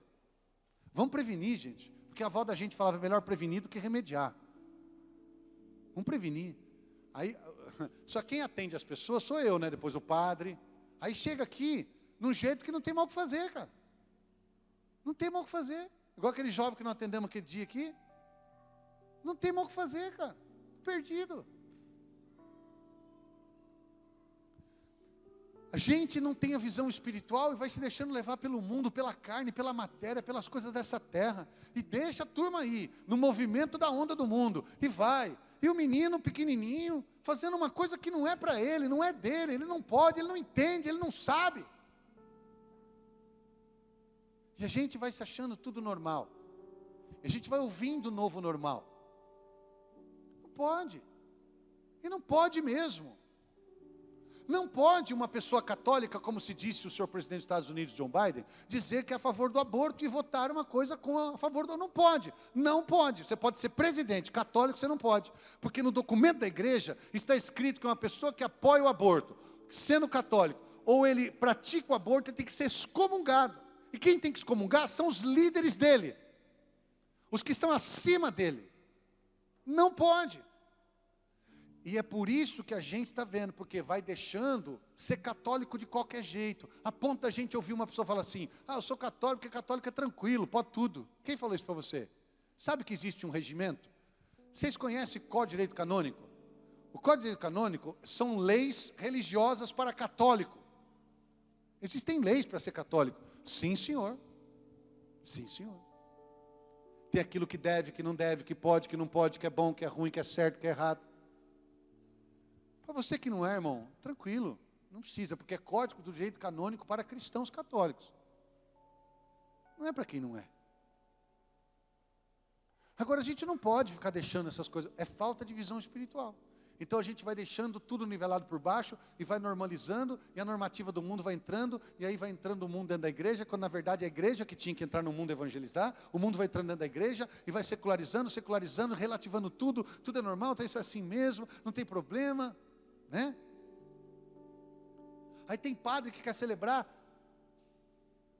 Vamos prevenir, gente, porque a avó da gente falava melhor prevenir do que remediar. Vamos prevenir. Aí, só quem atende as pessoas sou eu, né? Depois o padre. Aí chega aqui, num jeito que não tem mal o que fazer, cara. Não tem mal o que fazer. Igual aquele jovem que nós atendemos aquele dia aqui. Não tem mal o que fazer, cara. Perdido. A gente não tem a visão espiritual e vai se deixando levar pelo mundo, pela carne, pela matéria, pelas coisas dessa terra. E deixa a turma aí, no movimento da onda do mundo. E vai. E o menino pequenininho, fazendo uma coisa que não é para ele, não é dele. Ele não pode, ele não entende, ele não sabe. E a gente vai se achando tudo normal. E a gente vai ouvindo o novo normal. Não pode. E não pode mesmo. Não pode uma pessoa católica, como se disse o senhor presidente dos Estados Unidos, John Biden, dizer que é a favor do aborto e votar uma coisa a favor do... Não pode, não pode. Você pode ser presidente católico, você não pode. Porque no documento da igreja está escrito que uma pessoa que apoia o aborto, sendo católico, ou ele pratica o aborto, ele tem que ser excomungado. E quem tem que excomungar são os líderes dele. Os que estão acima dele. Não pode. E é por isso que a gente está vendo, porque vai deixando ser católico de qualquer jeito. A ponto da gente ouvir uma pessoa falar assim, eu sou católico, porque católico é tranquilo, pode tudo. Quem falou isso para você? Sabe que existe um regimento? Vocês conhecem o Código de Direito Canônico? O Código de Direito Canônico são leis religiosas para católico. Existem leis para ser católico. Sim, senhor. Sim, senhor. Tem aquilo que deve, que não deve, que pode, que não pode, que é bom, que é ruim, que é certo, que é errado. Para você que não é, irmão, tranquilo, não precisa, porque é código do direito canônico para cristãos católicos. Não é para quem não é. Agora, a gente não pode ficar deixando essas coisas, é falta de visão espiritual. Então a gente vai deixando tudo nivelado por baixo e vai normalizando, e a normativa do mundo vai entrando, e aí vai entrando o mundo dentro da igreja, quando na verdade é a igreja que tinha que entrar no mundo evangelizar, o mundo vai entrando dentro da igreja, e vai secularizando, relativando tudo, tudo é normal, então isso é assim mesmo, não tem problema, né? Aí tem padre que quer celebrar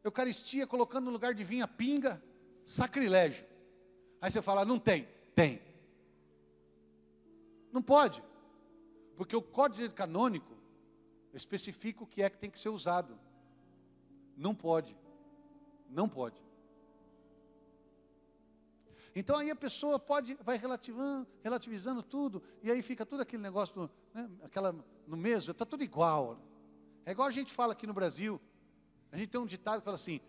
Eucaristia colocando no lugar de vinho a pinga, sacrilégio. Aí você fala, não tem, tem. Não pode, porque o Código de Direito Canônico especifica o que é que tem que ser usado. Não pode, não pode. Então aí a pessoa vai relativizando tudo, e aí fica tudo aquele negócio, né, no mesmo, está tudo igual. É igual a gente fala aqui no Brasil, a gente tem um ditado que fala assim,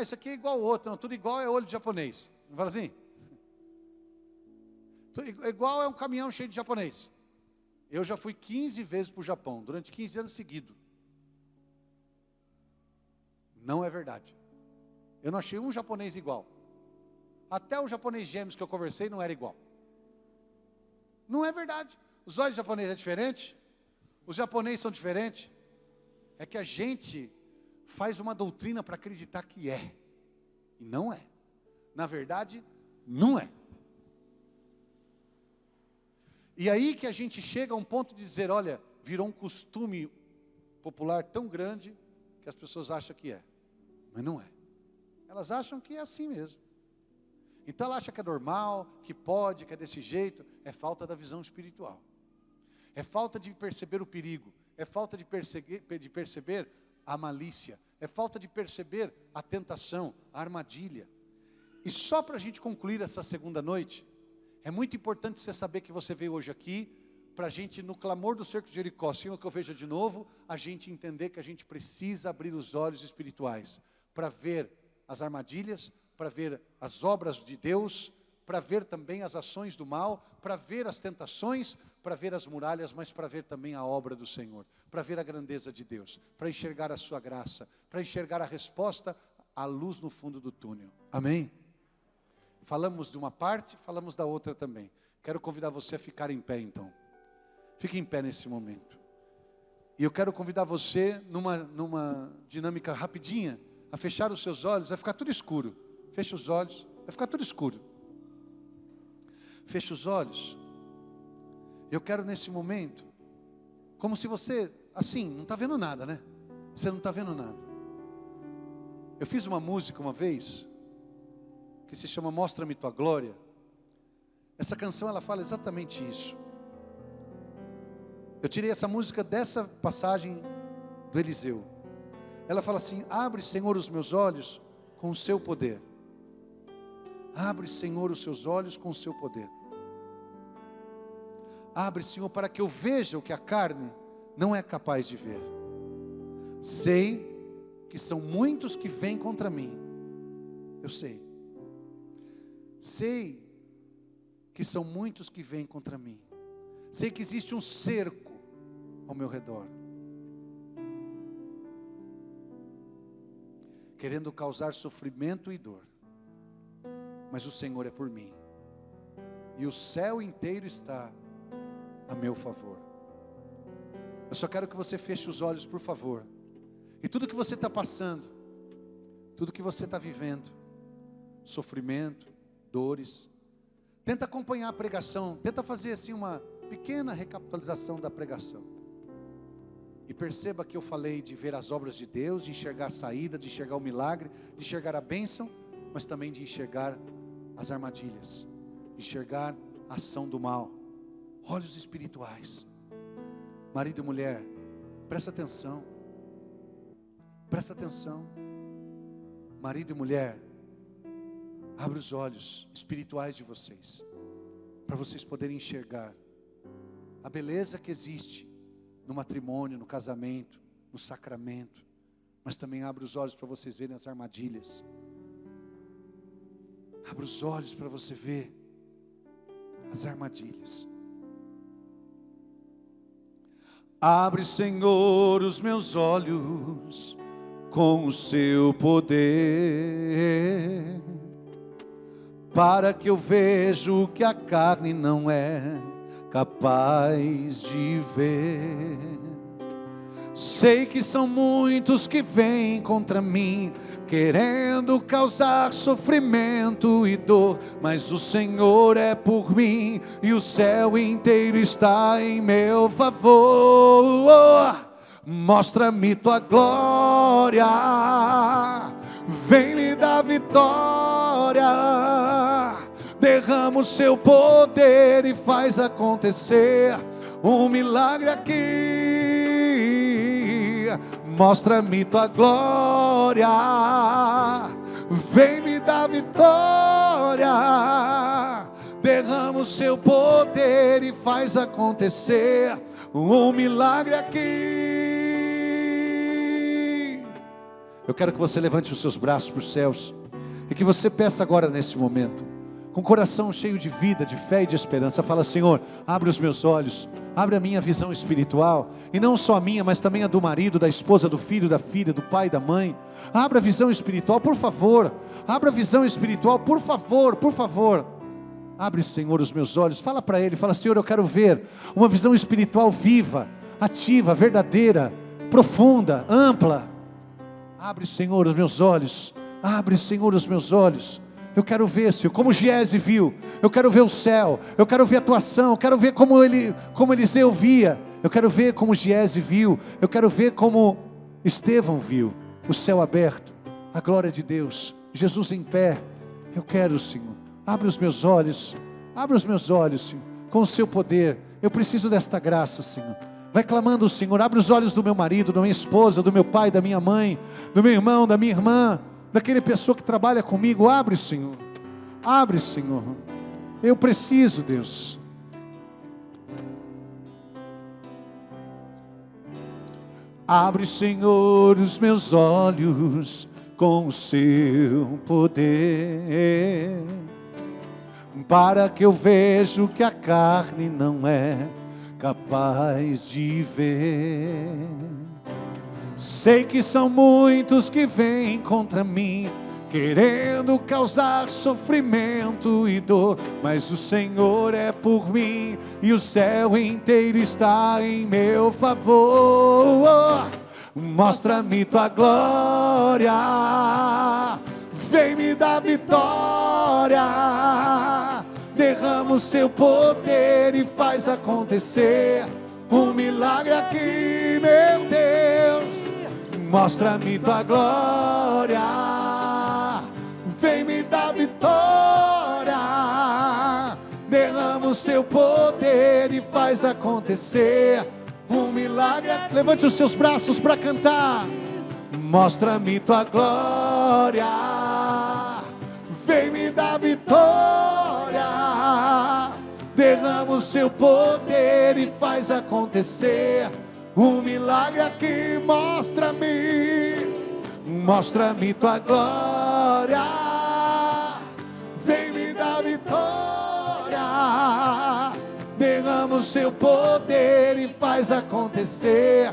isso aqui é igual ao outro, não, tudo igual é olho de japonês. Não fala assim? Igual é um caminhão cheio de japonês. Eu já fui 15 vezes para o Japão, durante 15 anos seguidos. Não é verdade. Eu não achei um japonês igual. Até o japonês gêmeos que eu conversei não era igual. Não é verdade. Os olhos japoneses é diferente. Os japoneses são diferentes. É que a gente faz uma doutrina para acreditar que é. E não é. Na verdade, não é. E aí que a gente chega a um ponto de dizer, olha, virou um costume popular tão grande que as pessoas acham que é. Mas não é. Elas acham que é assim mesmo. Então ela acha que é normal, que pode, que é desse jeito. É falta da visão espiritual. É falta de perceber o perigo. É falta de perceber a malícia. É falta de perceber a tentação, a armadilha. E só para a gente concluir essa segunda noite, é muito importante você saber que você veio hoje aqui, para a gente, no clamor do cerco de Jericó, Senhor, que eu veja de novo, a gente entender que a gente precisa abrir os olhos espirituais, para ver as armadilhas, para ver as obras de Deus, para ver também as ações do mal, para ver as tentações, para ver as muralhas, mas para ver também a obra do Senhor, para ver a grandeza de Deus, para enxergar a sua graça, para enxergar a resposta, a luz no fundo do túnel. Amém? Falamos de uma parte, falamos da outra também. Quero convidar você a ficar em pé então. Fique em pé nesse momento. E eu quero convidar você, numa dinâmica rapidinha, a fechar os seus olhos. Vai ficar tudo escuro. Feche os olhos, vai ficar tudo escuro. Feche os olhos. Eu quero nesse momento, como se você, assim, não está vendo nada, né? Você não está vendo nada. Eu fiz uma música uma vez, que se chama Mostra-me Tua Glória. Essa canção, ela fala exatamente isso. Eu tirei essa música dessa passagem do Eliseu. Ela fala assim: abre, Senhor, os meus olhos com o seu poder. Abre, Senhor, os seus olhos com o seu poder. Abre, Senhor, para que eu veja o que a carne não é capaz de ver. Sei que são muitos que vêm contra mim. Eu sei. Sei que são muitos que vêm contra mim. Sei que existe um cerco ao meu redor, querendo causar sofrimento e dor. Mas o Senhor é por mim. E o céu inteiro está a meu favor. Eu só quero que você feche os olhos, por favor. E tudo que você está passando, tudo que você está vivendo, sofrimento, dores, tenta acompanhar a pregação, tenta fazer assim uma pequena recapitulação da pregação. E perceba que eu falei de ver as obras de Deus, de enxergar a saída, de enxergar o milagre, de enxergar a bênção, mas também de enxergar as armadilhas, de enxergar a ação do mal. Olhos espirituais. Marido e mulher, presta atenção. Presta atenção. Marido e mulher, abre os olhos espirituais de vocês, para vocês poderem enxergar a beleza que existe no matrimônio, no casamento, no sacramento. Mas também abre os olhos para vocês verem as armadilhas. Abre os olhos para você ver as armadilhas. Abre, Senhor, os meus olhos com o seu poder, para que eu veja o que a carne não é capaz de ver. Sei que são muitos que vêm contra mim, querendo causar sofrimento e dor, mas o Senhor é por mim, e o céu inteiro está em meu favor. Mostra-me tua glória, vem me dar vitória, derrama o seu poder e faz acontecer um milagre aqui. Mostra-me tua glória, vem me dar vitória, derrama o seu poder e faz acontecer um milagre aqui. Eu quero que você levante os seus braços para os céus e que você peça agora nesse momento, com o coração cheio de vida, de fé e de esperança. Fala: Senhor, abre os meus olhos, abre a minha visão espiritual, e não só a minha, mas também a do marido, da esposa, do filho, da filha, do pai, da mãe. Abra a visão espiritual, por favor. Abra a visão espiritual, por favor, por favor. Abre, Senhor, os meus olhos. Fala para Ele, fala: Senhor, eu quero ver uma visão espiritual viva, ativa, verdadeira, profunda, ampla. Abre, Senhor, os meus olhos. Abre, Senhor, os meus olhos. Eu quero ver, Senhor, como Giese viu. Eu quero ver o céu. Eu quero ver a tua ação. Eu quero ver como Eliseu via. Eu quero ver como Giese viu. Eu quero ver como Estevão viu. O céu aberto, a glória de Deus, Jesus em pé. Eu quero, Senhor. Abre os meus olhos. Abre os meus olhos, Senhor, com o seu poder. Eu preciso desta graça, Senhor. Vai clamando, Senhor. Abre os olhos do meu marido, da minha esposa, do meu pai, da minha mãe, do meu irmão, da minha irmã, daquele pessoa que trabalha comigo. Abre, Senhor. Abre, Senhor. Eu preciso, Deus. Abre, Senhor, os meus olhos com o seu poder, para que eu veja o que a carne não é capaz de ver. Sei que são muitos que vêm contra mim, querendo causar sofrimento e dor, mas o Senhor é por mim e o céu inteiro está em meu favor. Mostra-me tua glória, vem me dar vitória, derrama o seu poder e faz acontecer um milagre aqui, meu Deus. Mostra-me tua glória, vem me dar vitória, derrama o seu poder e faz acontecer um milagre. Levante os seus braços para cantar. Mostra-me tua glória, vem me dar vitória, derrama o seu poder e faz acontecer um milagre aqui. Mostra-me tua glória, vem me dar vitória, derrama o seu poder e faz acontecer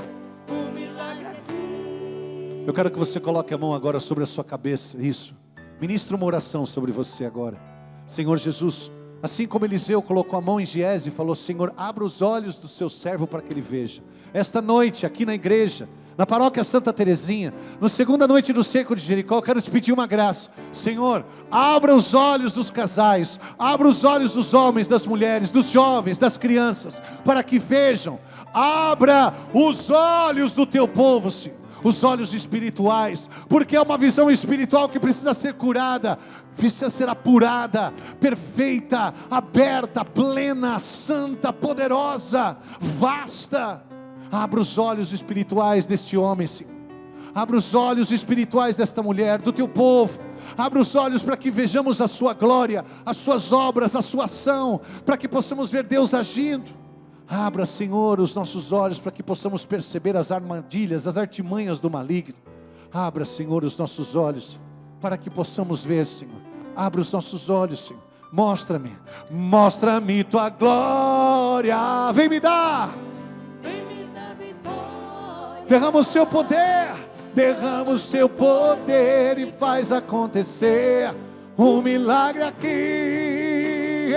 um milagre aqui. Eu quero que você coloque a mão agora sobre a sua cabeça. Isso. Ministra uma oração sobre você agora. Senhor Jesus, assim como Eliseu colocou a mão em Giese e falou: Senhor, abra os olhos do seu servo para que ele veja. Esta noite, aqui na igreja, na paróquia Santa Terezinha, na segunda noite do cerco de Jericó, eu quero te pedir uma graça. Senhor, abra os olhos dos casais, abra os olhos dos homens, das mulheres, dos jovens, das crianças, para que vejam. Abra os olhos do teu povo, Senhor, os olhos espirituais, porque é uma visão espiritual que precisa ser curada, precisa ser apurada, perfeita, aberta, plena, santa, poderosa, vasta. Abra os olhos espirituais deste homem, Senhor. Abra os olhos espirituais desta mulher, do teu povo. Abra os olhos para que vejamos a sua glória, as suas obras, a sua ação, para que possamos ver Deus agindo. Abra, Senhor, os nossos olhos para que possamos perceber as armadilhas, as artimanhas do maligno. Abra, Senhor, os nossos olhos para que possamos ver, Senhor. Abra os nossos olhos, Senhor. Mostra-me tua glória. Vem me dar vitória. Derrama o seu poder e faz acontecer um milagre aqui.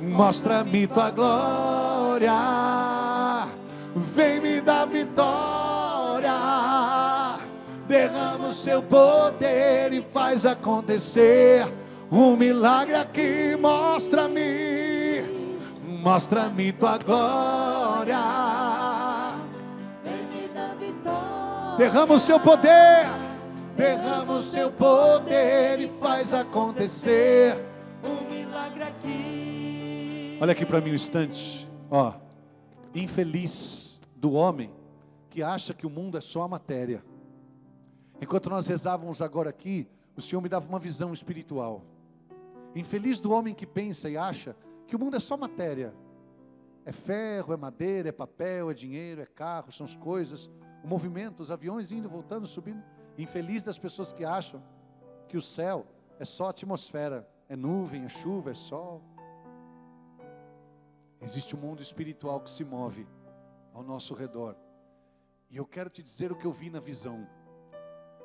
Mostra-me tua glória, vem me dar vitória, derrama o seu poder e faz acontecer um milagre aqui. Mostra-me tua glória, vem me dar vitória, derrama o seu poder e faz acontecer um milagre aqui. Olha aqui para mim um instante. Ó, infeliz do homem que acha que o mundo é só a matéria. Enquanto nós rezávamos agora aqui, o Senhor me dava uma visão espiritual. Infeliz do homem que pensa e acha que o mundo é só matéria. É ferro, é madeira, é papel, é dinheiro, é carro, são as coisas, o movimento, os aviões indo, voltando, subindo. Infeliz das pessoas que acham que o céu é só atmosfera, é nuvem, é chuva, é sol. Existe um mundo espiritual que se move ao nosso redor. E eu quero te dizer o que eu vi na visão.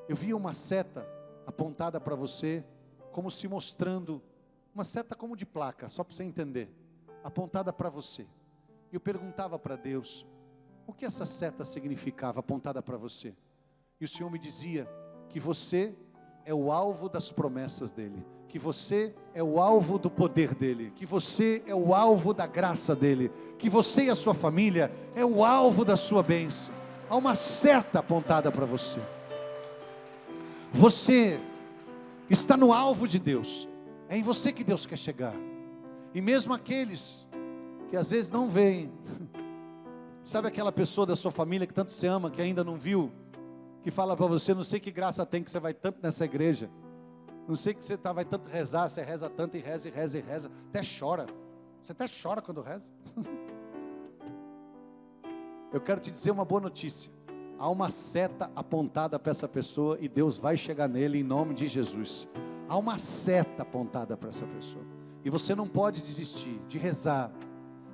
Eu vi uma seta apontada para você, como se mostrando uma seta como de placa, só para você entender, apontada para você. E eu perguntava para Deus, o que essa seta significava, apontada para você? E o Senhor me dizia que você é o alvo das promessas dEle, que você é o alvo do poder dEle, que você é o alvo da graça dEle, que você e a sua família é o alvo da sua bênção. Há uma seta apontada para você. Você está no alvo de Deus, é em você que Deus quer chegar. E mesmo aqueles que às vezes não veem, sabe aquela pessoa da sua família que tanto você ama, que ainda não viu, que fala para você, não sei que graça tem que você vai tanto nessa igreja, não sei que você vai tanto rezar, você reza tanto e reza e reza e reza, até chora, você até chora quando reza. Eu quero te dizer uma boa notícia, há uma seta apontada para essa pessoa e Deus vai chegar nele em nome de Jesus. Há uma seta apontada para essa pessoa, e você não pode desistir de rezar,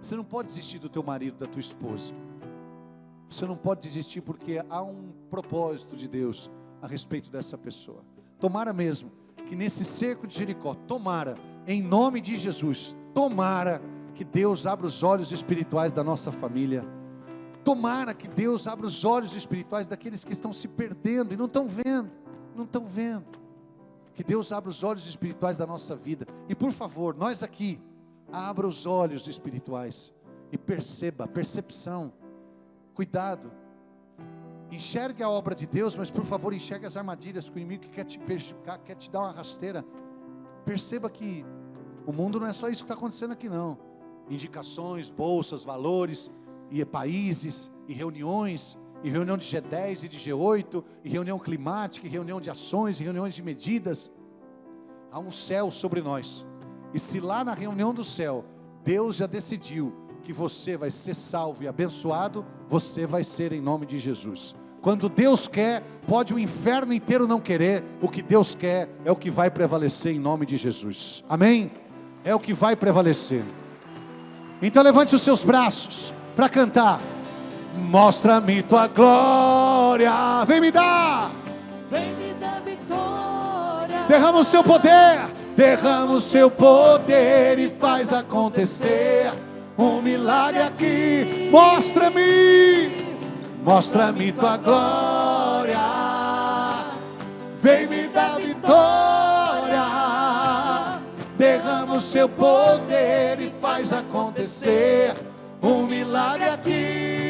você não pode desistir do teu marido, da tua esposa, você não pode desistir porque há um propósito de Deus a respeito dessa pessoa. Tomara mesmo que nesse cerco de Jericó, tomara, em nome de Jesus, tomara que Deus abra os olhos espirituais da nossa família, tomara que Deus abra os olhos espirituais daqueles que estão se perdendo e não estão vendo, que Deus abra os olhos espirituais da nossa vida, e por favor, nós aqui, abra os olhos espirituais, e percepção, cuidado, enxergue a obra de Deus, mas por favor enxergue as armadilhas que o inimigo quer te prejudicar, quer te dar uma rasteira. Perceba que o mundo não é só isso que está acontecendo aqui não, indicações, bolsas, valores, e países, e reuniões, e reunião de G10 e de G8, e reunião climática, e reunião de ações, e reuniões de medidas. Há um céu sobre nós, e se lá na reunião do céu, Deus já decidiu que você vai ser salvo e abençoado, você vai ser em nome de Jesus. Quando Deus quer, pode o inferno inteiro não querer, o que Deus quer é o que vai prevalecer em nome de Jesus, amém? É o que vai prevalecer. Então levante os seus braços, para cantar, mostra-me tua glória, vem me dar vitória, derrama o seu poder e faz acontecer um milagre aqui, mostra-me tua glória, vem me dar vitória, derrama o seu poder e faz acontecer um milagre aqui.